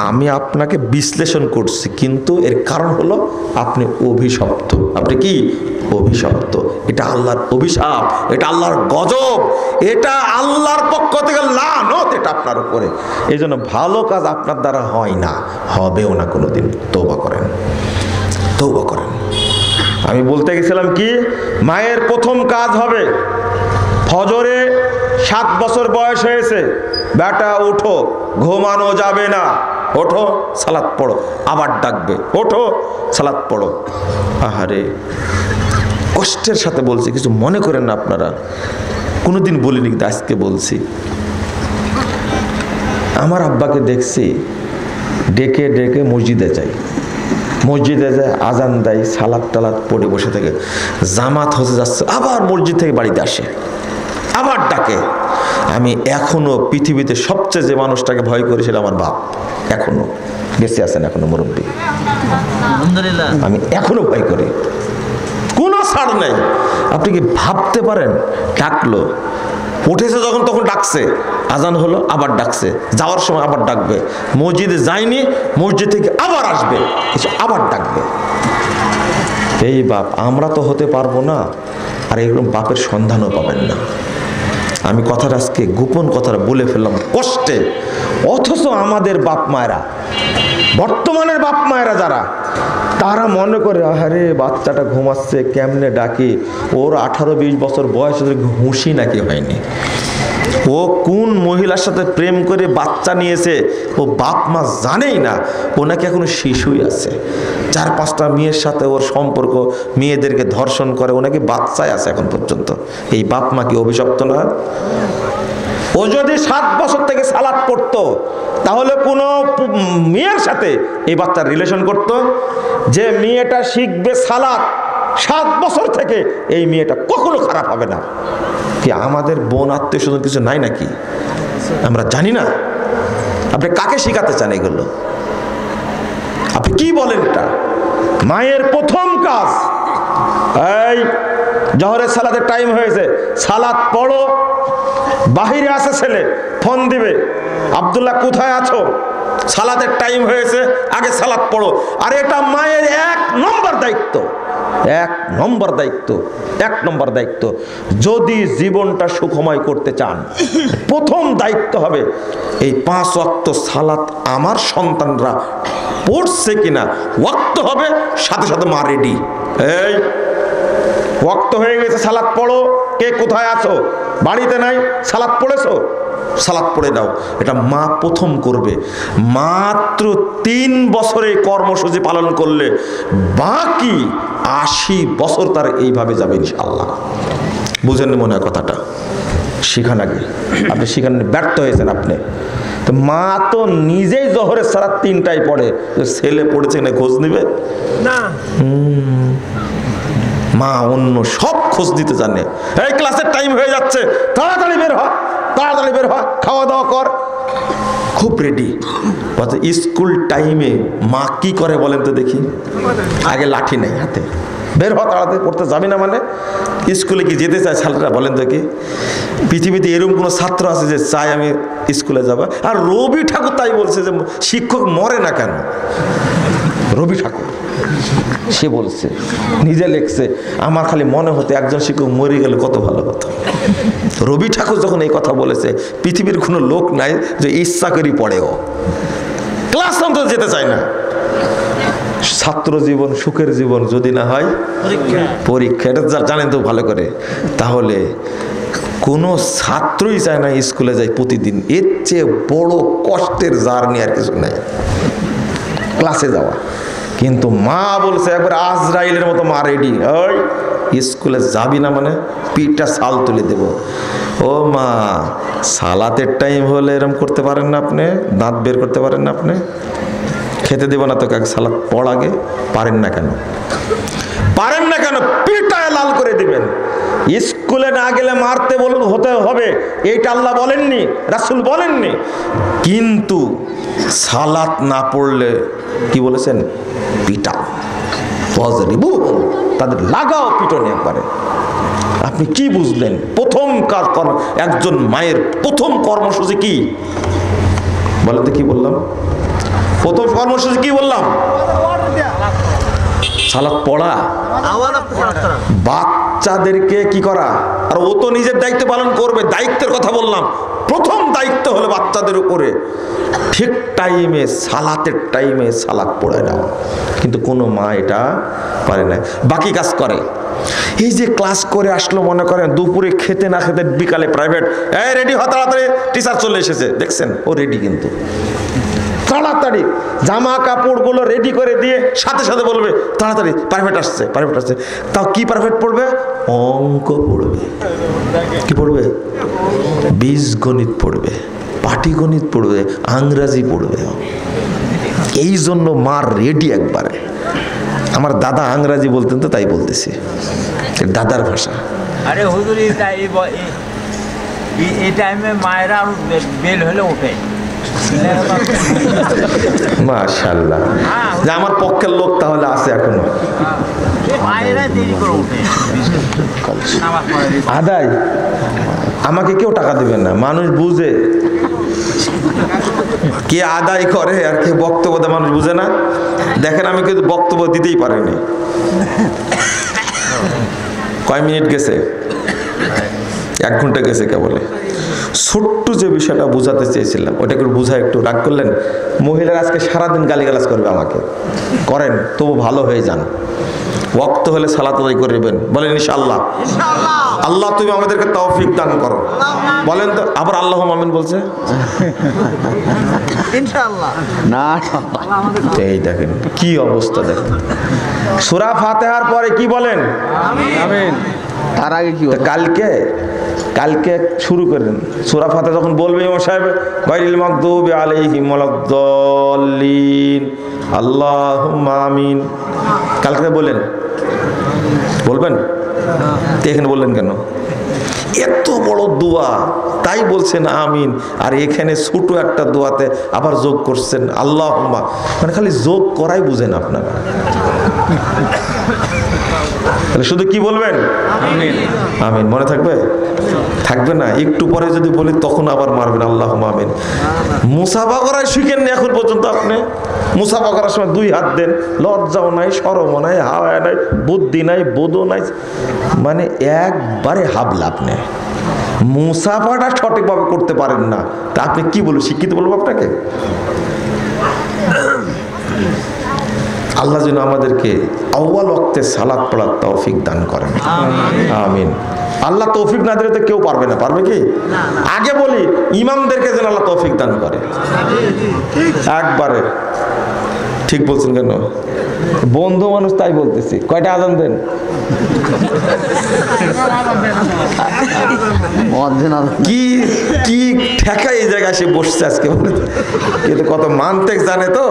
আমি আপনাকে বিশ্লেষণ করছি, কিন্তু এর কারণ হলো আপনি অভিশপ্ত। আপনি কি অভিশপ্ত? এটা আল্লাহর অভিশাপ, এটা আল্লাহর গজব, এটা আল্লাহর পক্ষ থেকে লানত, এটা আপনার উপরে। এই জন্য ভালো কাজ আপনার দ্বারা হয় না, হবেও না কোনোদিন। তওবা করেন, তওবা করেন। আমি বলতে গেছিলাম কি, মায়ের প্রথম কাজ হবে ফজরে 7 বছর বয়স হয়েছে, বেটা উঠো, ঘুমানো যাবে না, ওঠো সালাত পড়ো। আবার ডাকবে, ওঠো সালাত পড়ো। আহারে, কষ্টের সাথে বলছি, কিছু মনে করেন না আপনারা। কোনোদিন বলিনি, আজকে বলছি। আমার আব্বাকে দেখছি ডেকে ডেকে মসজিদে যাই, মসজিদে যায়, আজান দেয়, সালাত টালাত পড়ে বসে থাকে। জামাত হতে যাচ্ছে, আবার মসজিদ থেকে বাড়িতে আসে, আবার ডাকে। আমি এখনো পৃথিবীতে সবচেয়ে যে মানুষটাকে ভয় করি সেটা আমার বাপ। এখনো বেঁচে আছেন, এখনো মুরব্বী, আমি এখনো ভয় করি, কোনো ছাড় নেই। আপনি কি ভাবতে পারেন? ডাকলো, উঠেছে যখন তখন ডাকছে, আজান হলো আবার ডাকছে, যাওয়ার সময় আবার ডাকবে, মসজিদে যায়নি, মসজিদ থেকে আবার আসবে, এসে আবার ডাকবে। এই বাপ, আমরা তো হতে পারবো না, আর এরকম বাপের সন্ধানও পাবেন না। আমি কথাটা আজকে গোপন কথাটা বলে ফেললাম কষ্টে। অথচ আমাদের বাপ মায়েরা, বর্তমানের বাপ মায়েরা যারা, তারা মনে করে আরে বাচ্চাটা ঘুমাচ্ছে, কেমনে ডাকি, ওর 18-20 বছর বয়স, হুঁশি নাকি হয়নি, ও কোন মহিলার সাথে প্রেম করে বাচ্চা নিয়েছে ও বাপ মা জানেই না, ও নাকি এখনো শিশুই আছে, 4-5টা মেয়ের সাথে ওর সম্পর্ক, মেয়েদেরকে ধর্ষণ করে, ও নাকি বাচ্চাই আছে এখন পর্যন্ত। এই বাপ মা কি অভিশপ্ত না? ও যদি 7 বছর থেকে সালাত পড়তো, তাহলে কোনো মেয়ের সাথে এই বাচ্চার রিলেশন করতো? যে মেয়েটা শিখবে সালাত 7 বছর থেকে, এই মেয়েটা কখনো খারাপ হবে না। কি আমাদের বোন আত্মীয় স্বজন কিছু নাই নাকি? আমরা জানি না? আপনি কাকে শিখাতে চান এগুলো? আপনি কি বলেন? এটা মায়ের প্রথম কাজ। এই জোহরের সালাতের টাইম হয়েছে, সালাত পড়ো। বাহিরে আছে ছেলে, ফোন দিবে, আব্দুল্লাহ কোথায় আছো, সালাতের টাইম হয়েছে, আগে সালাত পড়ো। আর এটা মায়ের 1 নম্বর দায়িত্ব, 1 নম্বর দায়িত্ব, 1 নম্বর দায়িত্ব। যদি জীবনটা সুখময় করতে চান, প্রথম দায়িত্ব হবে এই 5 ওয়াক্ত সালাত আমার সন্তানরা পড়ছে কিনা। ওয়াক্ত হবে, সাথে সাথে মা রেডি, এই ওয়াক্ত হয়ে গেছে, সালাত পড়ো। কে কোথায় আছো? বাড়িতে নাই, সালাত পড়েছো, সালাত পড়ে দাও। এটা মা প্রথম করবে। মাত্র 3 বছরে কর্মসূচি পালন করলে বাকি 80 বছর তার এইভাবে যাবে ইনশাআল্লাহ। বুঝেন মনে হয় কথাটা? শিখান আগে, আপনি শিখান ব্যর্থ হয়েছেন আপনি। তো মা তো নিজেই জোহরের সালাত 3টায় পড়ে, ছেলে পড়েছে কিনা খোঁজ নিবে না। মা অন্য সব খোঁজ দিতে জানে। এই ক্লাসের টাইম হয়ে যাচ্ছে, তাড়াতাড়ি বের হ, তাড়াতাড়ি বের হ, খাওয়া দাওয়া কর, খুব রেডি। স্কুল টাইমে মা কি করে বলেন তো দেখি? আগে লাঠি নেই হাতে, বের হ, তাড়াতাড়ি পড়তে যাবি না মানে? স্কুলে কি যেতে চায় ছাত্ররা বলেন তো? কি পৃথিবীতে এরকম কোনো ছাত্র আছে যে চাই আমি স্কুলে যাব? আর রবি ঠাকুর তাই বলছে যে শিক্ষক মরে না কেন। রবি ঠাকুর সে বলছে, নিজে লেখছে, আমার খালি মনে হতো একজন শিক্ষক মরে গেলে কত ভালো হতো। রবি ঠাকুর যখন এই কথা বলেছে, পৃথিবীর কোনো লোক নাই যে ইচ্ছা করি পড়েও ক্লাস অন্তত যেতে চায় না। ছাত্র জীবন সুখের জীবন যদি না হয় পরীক্ষা, এটা জানেন তো ভালো করে। তাহলে কোনো ছাত্রই চায় না স্কুলে যায় প্রতিদিন। এর চেয়ে বড় কষ্টের জার্নি আর কিছু নাই ক্লাসে যাওয়া। কিন্তু মা বলছে একবার আজরাইলের মতো মা রেডি, ওই স্কুলে যাবি না মানে পিঠটা ছাল তুলে দেব। ও মা, সালাতের টাইম হলে এরম করতে পারেন না আপনি? দাঁত বের করতে পারেন না আপনি? খেতে দেব না তোকে, সালাত পড় আগে। পারেন না কেন? পারেন না কেন? পিঠটায় লাল করে দিবেন। স্কুলে না গেলে মারতে হতে হবে, এইটা আল্লাহ বলেননি, রাসূল বলেননি। কিন্তু সালাত না পড়লে কি বলেছেন? পিটাও, তাদের লাগাও পিটনে একবারে। আপনি কি বুঝলেন? প্রথম কাজ কর্ম, একজন মায়ের প্রথম কর্মসূচি কি বলেন তো? কি বললাম? প্রথম কর্মসূচি কি বললাম? সালাত পড়া, বাচ্চাদেরকে কি করা। আর ও তো নিজের দায়িত্ব পালন করবে, দায়িত্বের কথা বললাম। প্রথম দায়িত্ব হলো বাচ্চাদের উপরে ঠিক টাইমে, সালাতের টাইমে সালাত পড়ে নেওয়া। কিন্তু কোনো মা এটা পারে না, বাকি কাজ করে। এই যে ক্লাস করে আসলো, মনে করেন দুপুরে খেতে না খেতে বিকালে প্রাইভেট, এই রেডি হ তাড়াতাড়ি, টিচার চলে এসেছে, দেখছেন ও রেডি, কিন্তু তাড়াতাড়ি জামা কাপড়গুলো রেডি করে দিয়ে সাথে সাথে বলবে তাড়াতাড়ি প্রাইভেট আসছে, প্রাইভেট আসছে। তাও কি প্রাইভেট পড়বে? অঙ্ক পড়বে। কি পড়বে? বীজগণিত পড়বে, পাটিগণিত পড়বে, ইংরাজি পড়বে। এই জন্য মার রেডি একবারে। আমার দাদা ইংরাজি বলতেন তো, তাই বলতেছি, দাদার ভাষা। আরে হুজুর, এই টাইমে মায়েরা বেল হলে ওঠে। মাশাআল্লাহ, যে আমার পক্ষের লোক তাহলে আছে এখনো। মায়েরা দেরি করে ওঠে। আদায় আমাকে কেউ টাকা দিবেন না, মানুষ বুঝে কে আদায় করে আর কে বক্তব্য দেয়, মানুষ বুঝে না। দেখেন আমি কিন্তু বক্তব্য দিতেই পারিনি। কয় মিনিট গেছে? 1 ঘন্টা গেছে কেবল। ছোট্ট যে বিষয়টা বোঝাতে চেয়েছিলাম ওটা করে বুঝা, একটু রাগ করলেন। মহিলারা আজকে সারাদিন গালিগালাজ করবে আমাকে, করেন তবু ভালো হয়ে যান। ওয়াক্ত হলে সালাত আদায় করবেন, বলেন ইনশাআল্লাহ। আল্লাহ তুমি আমাদেরকে তৌফিক দান করো, বলেন তো। আবার আল্লাহ আমিন বলছে ইনশাআল্লাহ না। এই দেখেন কি অবস্থা, দেখেন সূরা ফাতিহার পরে কি বলেন? আমিন। তার আগে কি? কালকে শুরু করেন সূরা ফাতিহা যখন বলবে ইমাম সাহেব, গায়রিল মাগদুবি আলাইহিম ওয়ালাদ-দাল্লিন আল্লাহুম্মা আমিন, কালকে বলবেন তো এখানে বললেন কেন? এত বড় দোয়া, তাই বলছেন আমিন। আর এখানে ছোট একটা দোয়াতে আবার যোগ করছেন আল্লাহুম্মা, মানে খালি যোগ করাই বুঝেন আপনারা। তাহলে শুধু কি বলবেন? আমিন। আমিন মনে থাকবে? থাকবে না। একটু পরে যদি বলি তখন আবার মারবেন আল্লাহুম্মা আমিন। মুসাফা করাই শিখেন না এখন পর্যন্ত আপনি? মুসাফা করার সময় 2 হাত দেন, লজ্জাও নাই, শরমও নাই, হাওয়া নাই, বুদ্ধি নাই, বোধও নাই, মানে একবারে হাবলা। আপনি মুসাফাটা সঠিকভাবে করতে পারেন না, তা আপনি কি বলবো? শিক্ষিত বলবো আপনাকে? আল্লাহ যেন আমাদেরকে আউয়াল ওয়াক্তে সালাত পড়ার তৌফিক দান করেন, আমিন। আল্লাহ তৌফিক না দিলে তো কেউ পারবে না, পারবে কি? আগে বলি ইমামদেরকে যেন আল্লাহ তৌফিক দান করে একবারে। ঠিক বলছেন কেন? বন্ধু মানুষ তাই বলতেছি। কয়টা আজান দেন? কি কি ঠেকা এই জায়গায় সে বসছে আজকে, কিন্তু কত মানতেক জানে তো।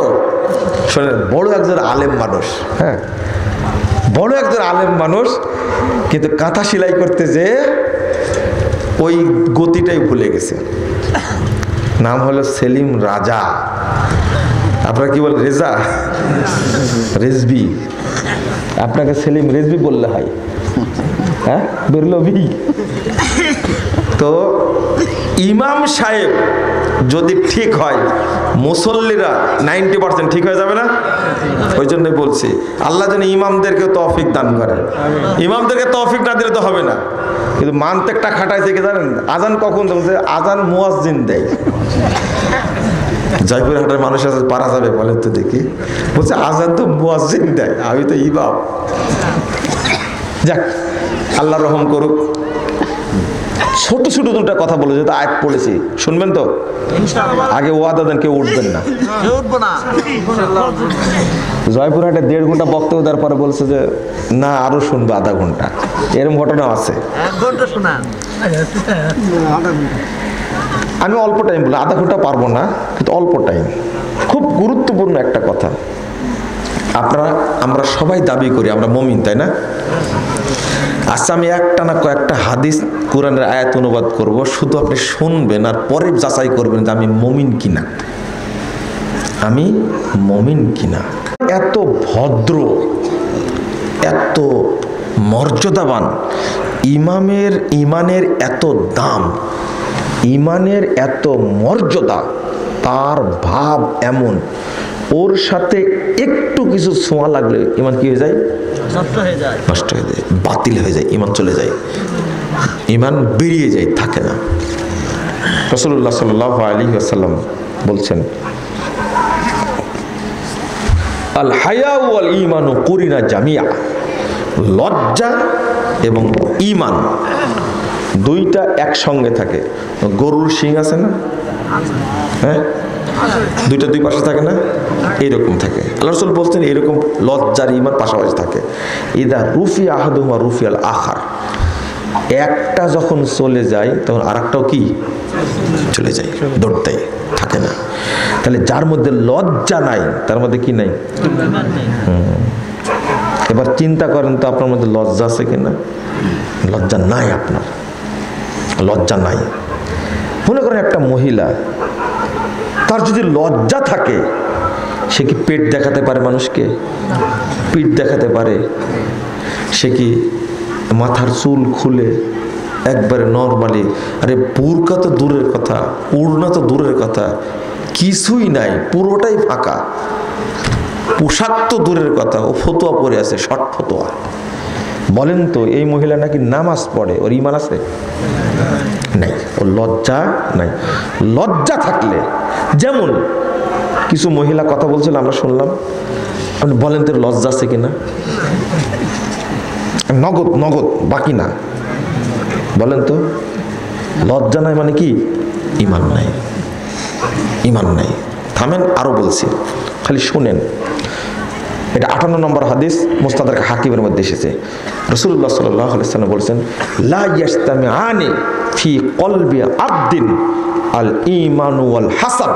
শোনেন, বড় একজন আলেম মানুষ, হ্যাঁ বড় একজন আলেম মানুষ, কিন্তু কাঁথা সেলাই করতে যে ওই গতিটাই ভুলে গেছে। নাম হলো সেলিম রাজা। আপনারা কি বলেন? রেজা, রেজবি। আপনাকে সেলিম রেজবি বললে হয়, হ্যাঁ বেরলভি। তো ইমাম সাহেব যদি ঠিক হয়, মুসল্লিরা 90% ঠিক হয়ে যাবে না? ওই জন্যই বলছি আল্লাহ যেন ইমামদেরকে তৌফিক দান করে। ইমামদেরকে তৌফিক না দিলে তো হবে না। কিন্তু মানতেকটা খাটাইছে কি জানেন? আজান কখন দেয়? আজান মুয়াজ্জিন দেয়। জয়পুরহাটের মানুষ আছে পারা যাবে বলেন তো দেখি? বলছে আজান তো মুয়াজ্জিন দেয়, আমি তো ইমাম। যাক, আল্লাহ রহম করুক। ছোট ছোট দুটা কথা বলে যেহেতু আয়াত পড়েছি, শুনবেন তো? আগে ওয়াদা দেন কেউ উঠবেন না। জয়পুরহাটে 1.5 ঘন্টা বক্তব্য দেওয়ার পরে বলছে যে না আরো শুনবো আধা ঘন্টা, এরকম ঘটনা আছে। 1 ঘন্টা শোনান। আমি অল্প টাইম বলি, আধা ঘন্টা পারবো না, কিন্তু অল্প টাইম। খুব গুরুত্বপূর্ণ একটা কথা। আমরা সবাই দাবি করি আমরা মুমিন, তাই না? আচ্ছা, আমি একটা না কয়েকটা হাদিস কোরআনের আয়াত অনুবাদ করব, শুধু আপনি শুনবেন আর পরে যাচাই করবেন যে আমি মুমিন কিনা, আমি মুমিন কিনা। এত ভদ্র, এত মর্যাদাবান ইমানের এত দাম, ইমানের এত মর্যাদা, তার ভাব এমন, ওর সাথে একটু কিছু ছোঁয়া লাগলে ইমান কি হয়ে যায়? নষ্ট হয়ে যায়, নষ্ট হয়ে যায়, বাতিল হয়ে যায়, ইমান চলে যায়, ইমান বেরিয়ে যায়, থাকে না। রাসূলুল্লাহ সাল্লাল্লাহু আলাইহি ওয়াসাল্লাম বলছেন, আল হায়া ওয়াল ঈমানু কুরিনা জামিয়া, লজ্জা এবং ঈমান দুইটা একসঙ্গে থাকে। গরুর শিং আছে না, হ্যাঁ, দুইটা দুই পাশে থাকে না, এইরকম থাকে। আল্লাহ রাসূল বলছেন এরকম লজ্জার ঈমান পাশাপাশি থাকে। ইদা রুফি আহাদুহুমা রুফিয়াল আখার, একটা যখন চলে যায় তখন আরেকটাও কি চলে যায়, দৌড় দেয়, থাকে না। তাহলে যার মধ্যে লজ্জা নাই তার মধ্যে কি নাই? এবার চিন্তা করেন তো আপনার মধ্যে লজ্জা আছে কিনা? লজ্জা নাই, আপনার লজ্জা নাই। মনে করেন একটা মহিলা, তার যদি লজ্জা থাকে, সে কি পেট দেখাতে পারে মানুষকে? পিঠ দেখাতে পারে? সে কি মাথার চুল খুলে একবারে নরমালি, আরে বুরকা তো দূরের কথা, ওড়না তো দূরের কথা, কিছুই নাই, পুরোটাই ফাঁকা, পোশাক তো দূরের কথা, ও ফতোয়া পরে আছে, শর্ট ফতোয়া। বলেন তো এই মহিলা নাকি নামাজ পড়ে, ওর ঈমান আছে? নাই, ওর লজ্জা নাই। লজ্জা থাকলে, যেমন কিছু মহিলা কথা বলছিল আমরা শুনলাম, আপনি বলেন তো লজ্জা আছে কিনা? নগদ নগদ, বাকি না। বলেন তো লজ্জা নাই মানে কি? ঈমান নাই, ঈমান নাই। থামেন, আরো বলছি, খালি শুনেন। এটা 58 নম্বর হাদিস, মুস্তাদরাক হাকিমের মধ্যে এসেছে। রাসূলুল্লাহ সাল্লাল্লাহু আলাইহি ওয়াসাল্লাম বলেছেন, লা ইয়াস্তামিআনি ফি কলবি আবদিন আল ঈমানু ওয়াল হাসাদ।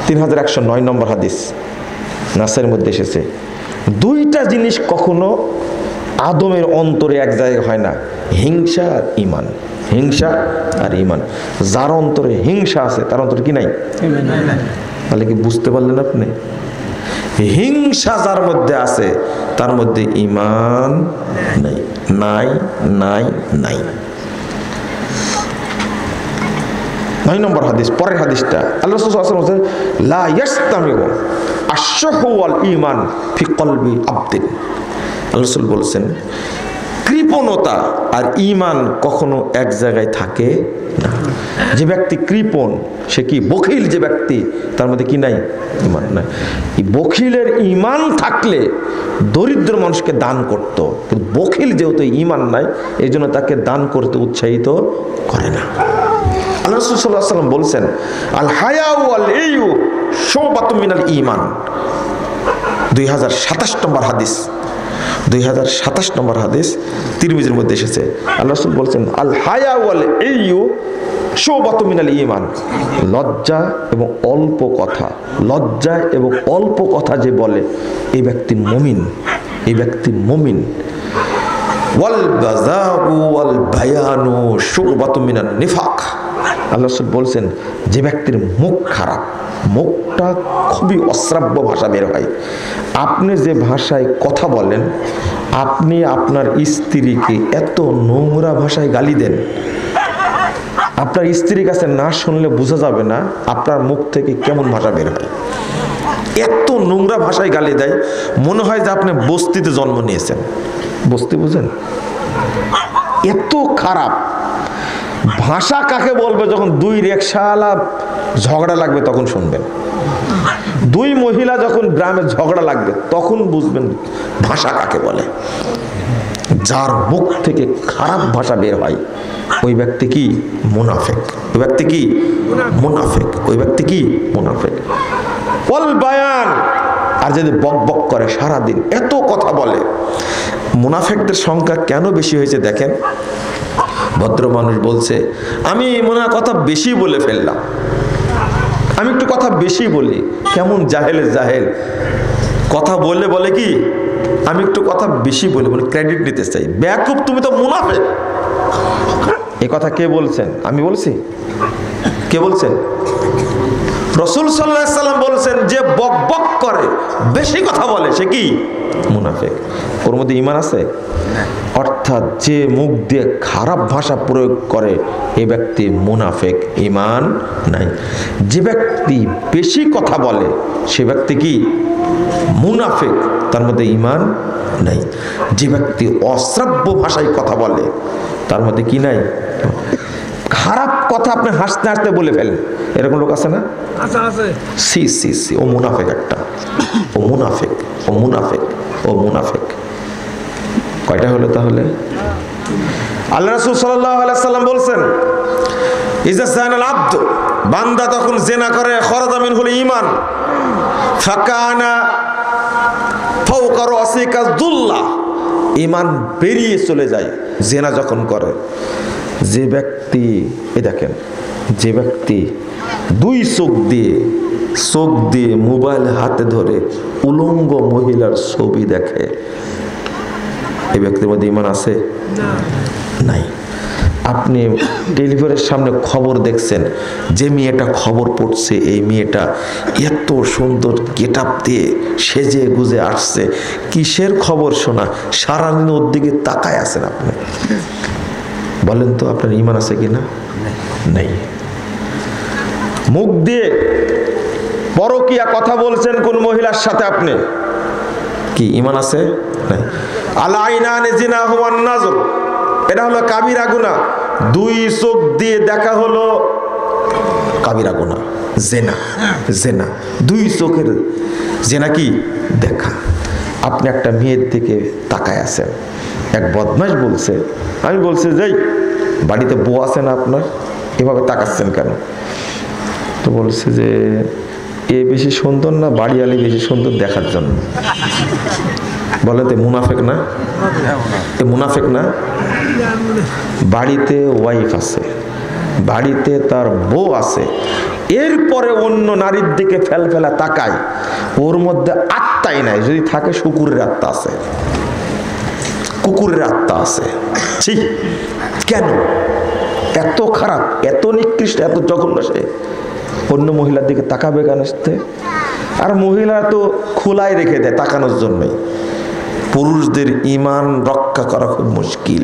3109 নম্বর হাদিস, নাসের মধ্যে এসেছে। দুইটা জিনিস কখনো আদমের অন্তরে এক জায়গায় হয় না, হিংসা আর ঈমান। হিংসা আর ঈমান। যার অন্তরে হিংসা আছে তার অন্তরে কি নাই? তাহলে কি বুঝতে পারলেন আপনি? হিংসা যার মধ্যে আছে তার মধ্যে ঈমান নাই, নাই নাই নাই। 9 নম্বর হাদিস, পরের হাদিসটা, আল্লাহ রাসূল সাল্লাল্লাহু আলাইহি ওয়াসাল্লাম বলেন, লা ইয়াস্তামিউ আশ-শাহু ওয়াল ঈমান ফি কলবি আবদিন। আল্লাহ রাসূল বলেছেন কৃপণতা আর ঈমান কখনো এক জায়গায় থাকে না। যে ব্যক্তি কৃপণ, সে কি বখিল, যে ব্যক্তি, তার মধ্যে কি নাই? ঈমান নাই। এই বখিলের ঈমান থাকলে দরিদ্র মানুষকে দান করত, কিন্তু বখিল যেহেতু ঈমান নাই, এই জন্য তাকে দান করতে উৎসাহিত করে না। আল্লাহ রাসূল সাল্লাল্লাহু আলাইহি ওয়াসাল্লাম বলছেন, আল হায়া ওয়াল ইয়ু শুবাতুম মিনাল ঈমান। 2027 নম্বর হাদিস, 2027 নম্বর হাদিস তিরমিজির মধ্যে এসেছে। আল্লাহ রাসূল বলছেন, আল হায়া ওয়াল ইয়ু শুবাতুম মিনাল ঈমান। লজ্জা এবং অল্প কথা, লজ্জা এবং অল্প কথা যে বলে, এই ব্যক্তি মুমিন, এই ব্যক্তি মুমিন। ওয়াল বাযাউ ওয়াল বায়ানু শুবাতুম মিনান নিফাক। আল্লাহ রাসূল বলছেন, যে ব্যক্তির মুখ খারাপ, মুখটা খুবই অশ্রাব্য ভাষা বের হয়, আপনি যে ভাষায় কথা বলেন, আপনি আপনার স্ত্রীকে এত নোংরা ভাষায় গালি দেন, আপনার স্ত্রীর কাছে না শুনলে বোঝা যাবে না আপনার মুখ থেকে কেমন ভাষা বের হয়। এত নোংরা ভাষায় গালি দেয়, মনে হয় যে আপনি বস্তিতে জন্ম নিয়েছেন। বস্তি বুঝেন? এত খারাপ ভাষা কাকে বলবে? যখন দুই রিকশাওয়ালা ঝগড়া লাগবে তখন শুনবেন। দুই মহিলা যখন গ্রামে ঝগড়া লাগবে তখন বুঝবেন ভাষা কাকে বলে। যার মুখ থেকে খারাপ ভাষা বের হয় ওই ব্যক্তি কি? মুনাফিক। ওই ব্যক্তি কি? মুনাফিক। ওই ব্যক্তি কি? মুনাফিক। ওয়াল বায়ান, আর যদি বক বক করে সারাদিন এত কথা বলে। মুনাফিকদের সংখ্যা কেন বেশি হয়েছে দেখেন। ভদ্র মানুষ বলছে আমি মনে হয় কথা বেশি বলে ফেললাম, আমি একটু কথা বেশি বলি। কেমন জাহেলের জাহেল, কথা বললে বলে কি আমি একটু কথা বেশি বলি, বলে ক্রেডিট নিতে চাই। বেয়াকুব, তুমি তো মুনাফিক। এই কথা কে বলছেন? আমি বলছি? কে বলছেন? রাসূল সাল্লাল্লাহু আলাইহি সাল্লাম বলছেন যে বক বক করে, বেশি কথা বলে, সে কি? মুনাফিক। ওর মধ্যে ঈমান আছে? অর্থাৎ যে মুখ দিয়ে খারাপ ভাষা প্রয়োগ করে এই ব্যক্তি মুনাফিক, ঈমান নাই। যে ব্যক্তি বেশি কথা বলে সে ব্যক্তি কি? মুনাফিক, তার মধ্যে ঈমান নাই। যে ব্যক্তি অশ্রাব্য ভাষায় কথা বলে তার মধ্যে কি নাই? খারাপ কথা আপনি হাসতে হাসতে বলে ফেলেন, এরকম লোক আছে না? আচ্ছা আছে। সি সি সি, ও মুনাফিক একটা, ও মুনাফিক, ও মুনাফিক, ও মুনাফিক। কয়টা হলো তাহলে? আল্লাহ রাসূল সাল্লাল্লাহু আলাইহি সাল্লাম বলছেন ইজা জানাল আব্দ, বান্দা তখন জিনা করে, খরাজা মিনহুল ঈমান ফাকানা ফাওকা রাসিকা যুল্লাহ, ঈমান বেরিয়ে চলে যায় জিনা যখন করে। যে ব্যক্তি, এই দেখেন, যে ব্যক্তি দুই চোখ দিয়ে মোবাইল হাতে ধরে উলঙ্গ মহিলার ছবি দেখে, এই ব্যক্তির মধ্যে ঈমান আছে? নাই। আপনি টেলিভিশনের সামনে খবর দেখছেন, যে মেয়েটা খবর পড়ছে এই মেয়েটা এত সুন্দর গেটআপ দিয়ে সেজে গুজে আসছে, কিসের খবর শোনা? সারাদিন ওর দিকে তাকায় আছেন আপনি। বলেন তো আপনার ঈমান আছে কিনা? নাই। মুখ দিয়ে পরকীয়া কথা বলছেন কোন মহিলার সাথে, আপনি কি ঈমান আছে? নাই। আলা আইনানি জিনাহু ওয়ান নাজর, এটা হলো কাবিরা গুনাহ। দুই চোখ দিয়ে দেখা হলো কাবিরা গুনাহ, জিনা। জিনা দুই চোখের জিনা কি? দেখা। আপনি একটা মেয়ের দিকে তাকায় আছেন, এক বদমাশ বলছে, আমি বলছি যাই বাড়িতে বউ আছে না আপনার, এভাবে তাকাচ্ছেন কেন? তো বলছে যে এ বেশি সুন্দর না বাড়িওয়ালি বেশি সুন্দর দেখার জন্য। বলে তো মুনাফিক না? এ মুনাফিক না? বাড়িতে ওয়াইফ আছে, বাড়িতে তার বউ আছে, এরপরে অন্য নারীর দিকে ফেলফেলা তাকায়, ওর মধ্যে আত্মাই নাই। যদি থাকে শুকুরের আত্মা আছে, কুকুরের আত্মা আছে। ঠিক কেন? এত খারাপ, এত নিকৃষ্ট, এত জঘন্য সে অন্য মহিলার দিকে তাকাবে কেন? আর মহিলা তো খোলাই রেখে দেয় তাকানোর জন্যই। পুরুষদের ঈমান রক্ষা করা খুব মুশকিল।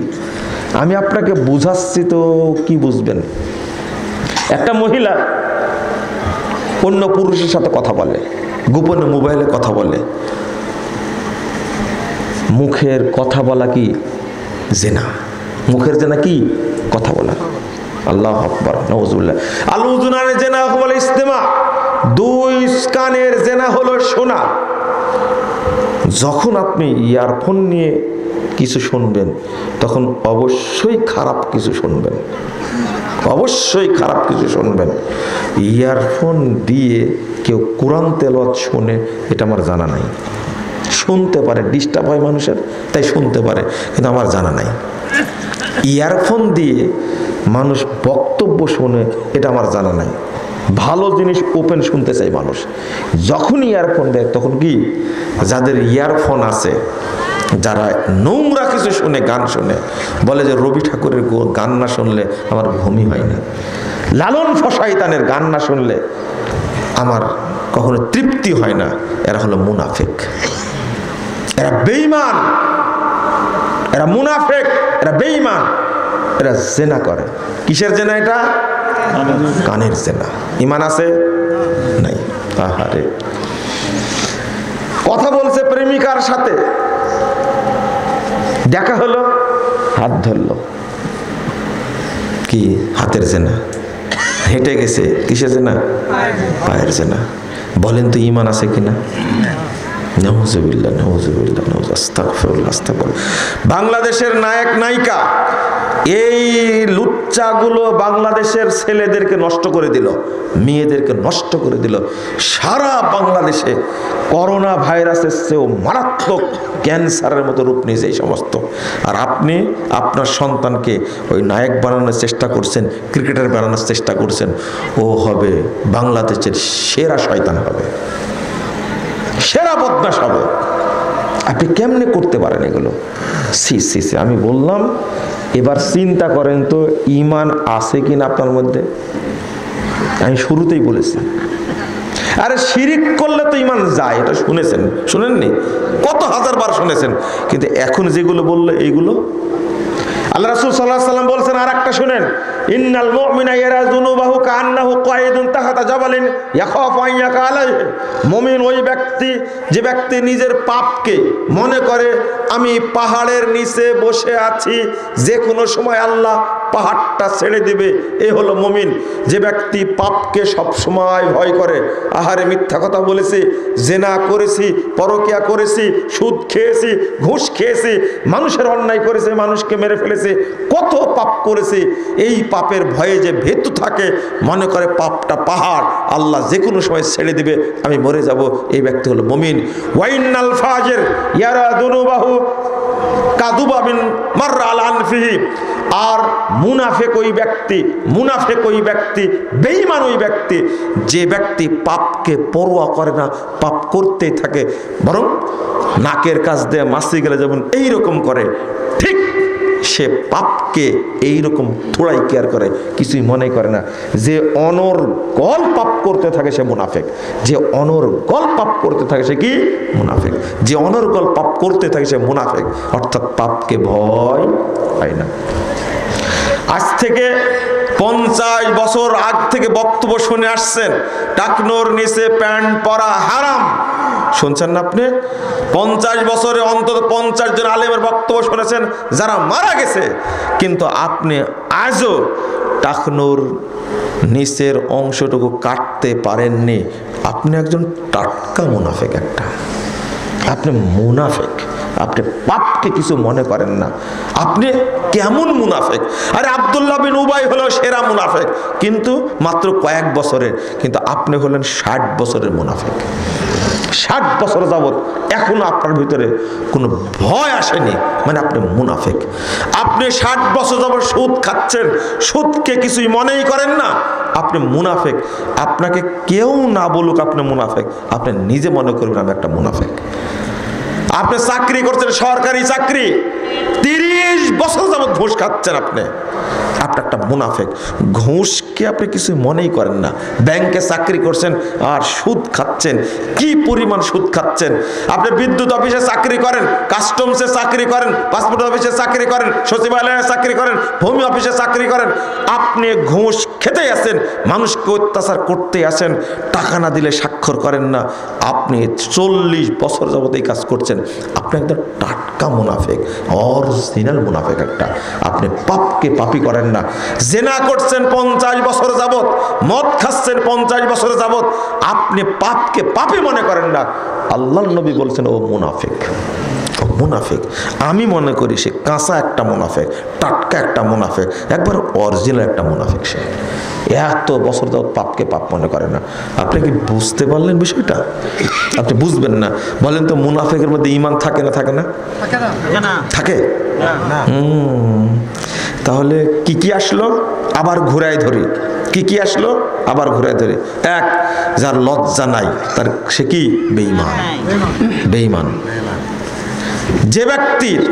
আমি আপনাকে বুঝাচ্ছি তো কি বুঝবেন? একটা মহিলা অন্য পুরুষের সাথে কথা বলে, গোপনে মোবাইলে কথা বলে, মুখের কথা বলা কি জিনা? মুখের জিনা কি? কথা বলা। আল্লাহু আকবার, নাউজুবিল্লাহ। আল উযুনানি জিনা হুয়াল ইসতিমা, দুই কানের জিনা হলো শোনা। যখন আপনি ইয়ারফোন নিয়ে কিছু শুনবেন তখন অবশ্যই খারাপ কিছু শুনবেন, অবশ্যই খারাপ কিছু শুনবেন। ইয়ারফোন দিয়ে কেউ কোরআন তেলাওয়াত শুনে এটা আমার জানা নাই। শুনতে পারে, ডিস্টার্ব হয় মানুষের, তাই শুনতে পারে, কিন্তু আমার জানা নাই। ইয়ারফোন দিয়ে মানুষ বক্তব্য শুনে এটা আমার জানা নাই। ভালো জিনিস ওপেন শুনতে চাই মানুষ। যখন ইয়ারফোন দেয় তখন কি, যাদের ইয়ারফোন আছে, যারা নোংরা কিছু শুনে, গান শুনে, বলে যে রবি ঠাকুরের গান না শুনলে আমার ঘুমই হয় না, লালন শয়তানের গান না শুনলে আমার কখনো তৃপ্তি হয় না। এরা হলো মুনাফিক, এরা বেঈমান, এরা মুনাফিক, এরা বেঈমান, এরা জিনা করে। কিসের জিনা এটা? কানের জিনা। ঈমান আছে? নাই। আহারে, কথা বলছে প্রেমিকার সাথে, দেখা হলো, হাত ধরলো, কি হাতের জিনা? হেঁটে গেছে কিসে না পায়ের না বলেন তো ঈমান আছে কিনা নাউজুবিল্লাহ নাউজুবিল্লাহ আস্তাগফিরুল্লাহ আস্তাগফিরুল্লাহ বাংলাদেশের নায়ক নায়িকা এই লুচ্চাগুলো বাংলাদেশের ছেলেদেরকে নষ্ট করে দিল মেয়েদেরকে নষ্ট করে দিল সারা বাংলাদেশে করোনা ভাইরাসের চেয়েও মারাত্মক ক্যান্সারের মতো রূপ নিয়েছে এই সমস্ত আর আপনি আপনার সন্তানকে ওই নায়ক বানানোর চেষ্টা করছেন ক্রিকেটার বানানোর চেষ্টা করছেন ও হবে বাংলাদেশের সেরা শয়তান হবে সেরা বদমাশ হবে আপনি কেমনে করতে পারেন এগুলো সি সি সি আমি বললাম এবার চিন্তা করেন তো ঈমান আছে কিনা আপনার মধ্যে আমি শুরুতেই বলেছি আরে শিরিক করলে তো ঈমান যায় এটা শুনেছেন শুনেননি কত হাজার বার শুনেছেন কিন্তু এখন যেগুলো বললো এইগুলো আল্লাহ রাসূল সাল্লাল্লাহু আলাইহি ওয়াসাল্লাম বলেছেন আরেকটা শুনেন ইন্নাল মুমিনা ইয়ারা যুনুবাহু কাআন্নাহু কায়িদুন তাহতা জাবালিন ইয়াখাফু আন ইয়াকা আলাইহি মুমিন ওই ব্যক্তি যে ব্যক্তি নিজের পাপকে মনে করে আমি পাহাড়ের নিচে বসে আছি যে কোনো সময় আল্লাহ পাহাড়টা ছেড়ে দিবে এই হলো মুমিন যে ব্যক্তি পাপকে সব সময় ভয় করে আহারে মিথ্যা কথা বলেছি জিনা করেছি পরকিয়া করেছি সুদ খেয়েছি ঘুষ খেয়েছি মানুষের অন্যায় করেছে মানুষকে মেরে ফেলেছে কত পাপ করেছি এই পাপের ভয়ে যে ভীতু থাকে মনে করে পাপটা পাহাড় আল্লাহ যে কোনো সময় ছেড়ে দিবে আমি মরে যাব এই ব্যক্তি হলো মুমিন ওয়াইনাল ফাজির ইয়ারা দুনুবাহু কাদুবা বিন মাররা আলা আনফিহি আর মুনাফিক ওই ব্যক্তি বেঈমান ওই ব্যক্তি যে ব্যক্তি পাপকে পরোয়া করে না পাপ করতেই থাকে বরং নাকের কাছ দিয়ে মাছি গেলে যেমন এইরকম করে ঠিক সে পাপকে এইরকম থোড়াই কেয়ার করে কিছুই মনে করে না যে অনর্গল পাপ করতে থাকে সে মুনাফিক যে অনর্গল পাপ করতে থাকে সে কি মুনাফিক যে অনর্গল পাপ করতে থাকে সে মুনাফিক অর্থাৎ পাপকে ভয় পায় না আজ থেকে 50 বছর আগ থেকে বক্তব্য শুনে আসছেন টাকনোর নিচে প্যান্ট পরা হারাম শুনছেন না আপনি 50 বছরে অন্তত 50 জন আলেমের বক্তব্য শুনেছেন যারা মারা গেছে কিন্তু আপনি আজও টাকনোর নিচের অংশটুকু কাটতে পারেননি আপনি একজন টাটকা মুনাফিক একটা আপনি মুনাফিক আপনি পাপকে কিছু মনে করেন না আপনি কেমন মুনাফিক আরে আব্দুল্লাহ বিন উবাই হলো সেরা মুনাফিক কিন্তু মাত্র কয়েক বছরের কিন্তু আপনি হলেন 60 বছরের মুনাফিক 60 বছর যাবত এখনো আপনার ভিতরে কোনো ভয় আসেনি মানে আপনি মুনাফিক আপনি 60 বছর যাবত সুদ খাচ্ছেন সুদকে কিছুই মনেই করেন না আপনি মুনাফিক আপনাকে কেউ না বলুক আপনি মুনাফিক আপনি নিজে মনে করবেন আমি একটা মুনাফিক আপনি চাকরি করছেন সরকারি চাকরি 30 বছর যাবত ঘুষ খাচ্ছেন আপনি একটা মুনাফিক ঘুষকে আপনি কিছু মনেই করেন না ব্যাংকে চাকরি করছেন আর সুদ খাচ্ছেন কি পরিমাণ সুদ খাচ্ছেন আপনি বিদ্যুৎ অফিসে চাকরি করেন কাস্টমসে চাকরি করেন পাসপোর্ট অফিসে চাকরি করেন সচিবালয়ে চাকরি করেন ভূমি অফিসে চাকরি করেন আপনি ঘুষ খেতেই আছেন মানুষকে অত্যাচার করতে আসেন টাকা না দিলে স্বাক্ষর করেন না আপনি 40 বছর যাবত এই কাজ করছেন আপনি একদম টাটকা মুনাফিক অরিজিনাল মুনাফিক একটা আপনি পাপকে পাপী করেন না জিনা করছেন 50 বছর যাবত মদ খাচ্ছেন 50 বছর যাবত আপনি পাপকে পাপী মনে করেন না আল্লাহর নবী বলছেন ও মুনাফিক মুনাফিক আমি মনে করি সে কাঁচা একটা মুনাফিক টাটকা একটা মুনাফিক একবার অরিজিনাল একটা মুনাফিক সে এত বছর যাবত পাপকে পাপ মনে করে না আপনি কি বুঝতে পারলেন বিষয়টা আপনি বুঝবেন না বলেন তো মুনাফিকের মধ্যে ঈমান থাকে না থাকে না থাকে তাহলে কি কি আসলো আবার ঘুরায় ধরি কি আসলো আবার ঘুরায় ধরি এক যার লজ্জা নাই তার সে কি বেঈমান যে ব্যক্তির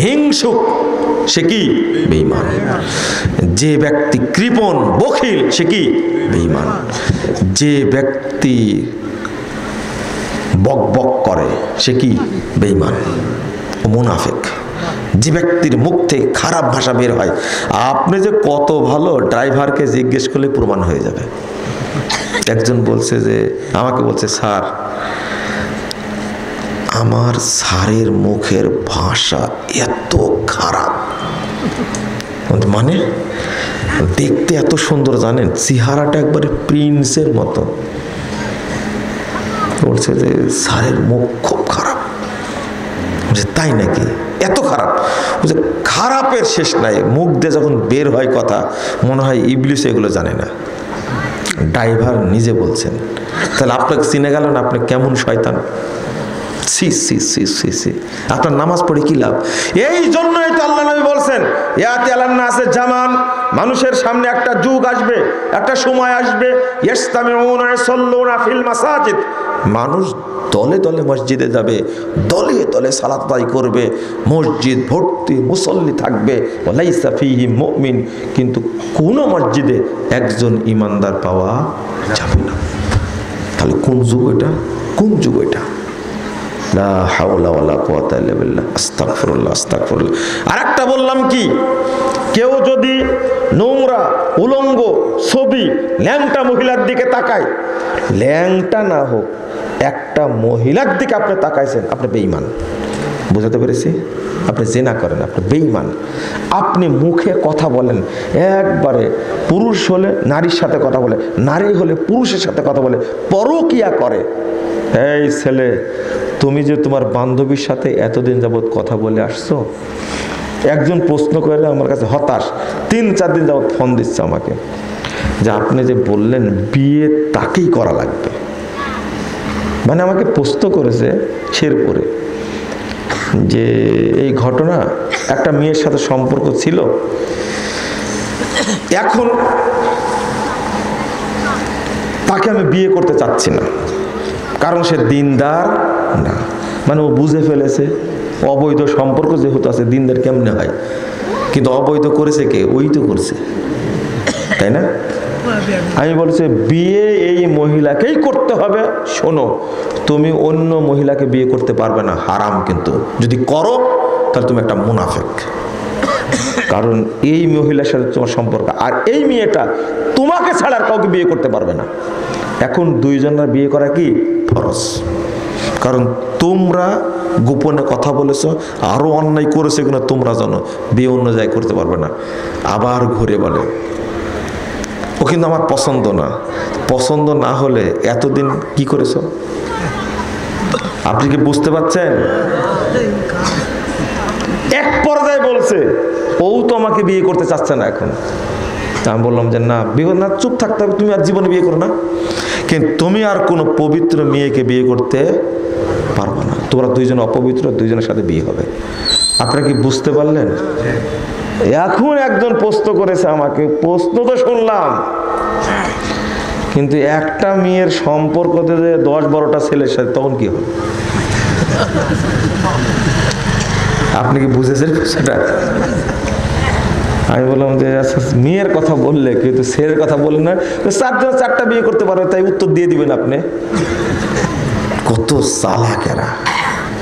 হিংসুক সে কি বেঈমান যে ব্যক্তি কৃপণ বখিল সে কি বেঈমান যে ব্যক্তি বকবক করে সে কি বেঈমান ও মুনাফিক যে ব্যক্তির মুখ থেকে খারাপ ভাষা বের হয় আপনি যে কত ভালো ড্রাইভারকে জিজ্ঞেস করলে প্রমাণ হয়ে যাবে একজন বলছে যে আমাকে বলছে স্যার আমার স্যারের মুখের ভাষা এত খারাপ মানে দেখতে এত সুন্দর, জানেন চেহারাটা একবারে প্রিন্সের মতো। বলছে যে স্যারের মুখ খুব খারাপ। বলছে তাই নাকি, এত খারাপ? বলছে খারাপের শেষ নাই, মুখ দিয়ে যখন বের হয় কথা মনে হয় ইবলিশ এগুলো জানে না। ড্রাইভার নিজে বলছেন। তাহলে আপনাকে চিনে গেল না আপনি কেমন শয়তান। সি সি সি সি সি, আপনার নামাজ পড়ে কি লাভ? এই জন্যই তো আল্লাহ নবী বলছেন ইয়াতি আলান নাসে জামান, মানুষের সামনে একটা যুগ আসবে, একটা সময় আসবে, ইস্তামিউনা ইয়াসাল্লুনা ফিল মাসাজিদ, মানুষ দলে দলে মসজিদে যাবে, দলে দলে সালাত আদায় করবে, মসজিদ ভর্তি মুসল্লি থাকবে, ওয়ালাইসা ফীহি মুমিন, কিন্তু কোন মসজিদে একজন ইমানদার পাওয়া যাবে না। তাহলে কোন যুগ এটা? কোন যুগ এটা? লা হাওলা ওয়ালা কুওয়াতা ইল্লা বিল্লাহ। আস্তাগফিরুল্লাহ আস্তাগফিরুল্লাহ। আরেকটা বললাম কি, কেউ যদি নোংরা উলঙ্গ ছবি ল্যাংটা মহিলার দিকে তাকায়, ল্যাংটা না হোক একটা মহিলার দিকে আপনি তাকাইছেন, আপনি বেঈমান। বুঝাতে পেরেছি? আপনি জিনা করেন, আপনি বেঈমান। আপনি মুখে কথা বলেন, একবারে পুরুষ হলে নারীর সাথে কথা বলে, নারী হলে পুরুষের সাথে কথা বলে, পরকিয়া করে। এই ছেলে, তুমি যে তোমার বান্ধবীর সাথে এতদিন যাবৎ কথা বলে আসছো, একজন প্রশ্ন করে আমার কাছে হতাশ, 3-4 দিন যাবৎ ফোন দিচ্ছে আমাকে, যে আপনি যে বললেন বিয়ে তাকেই করা লাগবে, মানে আমাকে প্রশ্ন করেছে শেরপুরে যে এই ঘটনা, একটা মেয়ের সাথে সম্পর্ক ছিল, এখন তাকে আমি বিয়ে করতে চাচ্ছি না, কারণ সে দিনদার না। মানে ও বুঝে ফেলেছে অবৈধ সম্পর্ক যেহেতু আছে, দিনদার কেমনে হয়, কিন্তু অবৈধ করেছে কে? ওই তো করছে, তাই না? আমি বলছি বিয়ে এই মহিলাকেই করতে হবে। শোনো, তুমি অন্য মহিলাকে বিয়ে করতে পারবে না, হারাম, কিন্তু যদি করো তাহলে তুমি একটা মুনাফিক, কারণ এই মহিলার সাথে তোমার সম্পর্ক, আর এই মেয়েটা তোমাকে ছাড়া আর কাউকে বিয়ে করতে পারবে না। এখন দুইজনের বিয়ে করা কি ফরজ, কারণ তোমরা গোপনে কথা বলেছ, আরো অন্যায় করেছে কিনা তোমরা জানো, বিয়ে অন্য জায়গায় করতে পারবে না। আবার ঘুরে বলে ও কিন্তু আমার পছন্দ না। পছন্দ না হলে এতদিন কি করেছ? আপনি কি বুঝতে পারছেন? এক পর্যায়ে বলছে ও তো আমাকে বিয়ে করতে চাচ্ছে না এখন। আমি বললাম যে না, বিয়ে না, চুপ থাকতে হবে, তুমি আর জীবনে বিয়ে করো না, কিন্তু তুমি আর কোনো পবিত্র মেয়েকে বিয়ে করতে পারবে না, তোমরা দুইজন অপবিত্র, দুইজনের সাথে বিয়ে হবে। আপনারা কি বুঝতে পারলেন? এখন একজন প্রশ্ন করেছে আমাকে, প্রশ্ন তো শুনলাম, কিন্তু একটা মেয়ের সম্পর্কতে যে 10-12টা ছেলের সাথে, তখন কি হবে? আপনি কি বুঝেছেন সেটা? আমি বললাম যে আচ্ছা, মেয়ের কথা বললে কিন্তু ছেলের কথা বললেন না, 4টা বিয়ে করতে পারবে, তাই উত্তর দিয়ে দিবেন আপনি। কত চালাক এরা,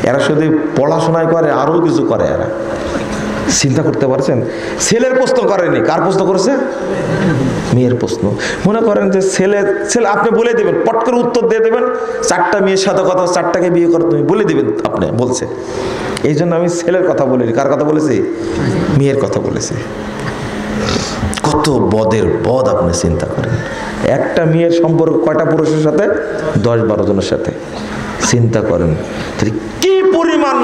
এরা শুধু পড়াশোনায় করে, আরো কিছু করে এরা। চিন্তা করতে পারছেন? ছেলের প্রশ্ন করেনি, কার প্রশ্ন করেছে? মেয়ের প্রশ্ন। মনে করেন যে ছেলে আপনি বলে দেবেন, পট করে উত্তর দিয়ে দেবেন, 4টা মেয়ের সাথে কথা, 4টাকে বিয়ে করো তুমি, বলে দিবেন আপনি, বলছে। এই জন্য আমি ছেলের কথা বলিনি। কার কথা বলেছি? মেয়ের কথা বলেছি। কত বদের বদ আপনি চিন্তা করেন। একটা মেয়ের সম্পর্ক কয়টা পুরুষের সাথে? 10-12 জনের সাথে। চিন্তা করেন কি পরিমাণ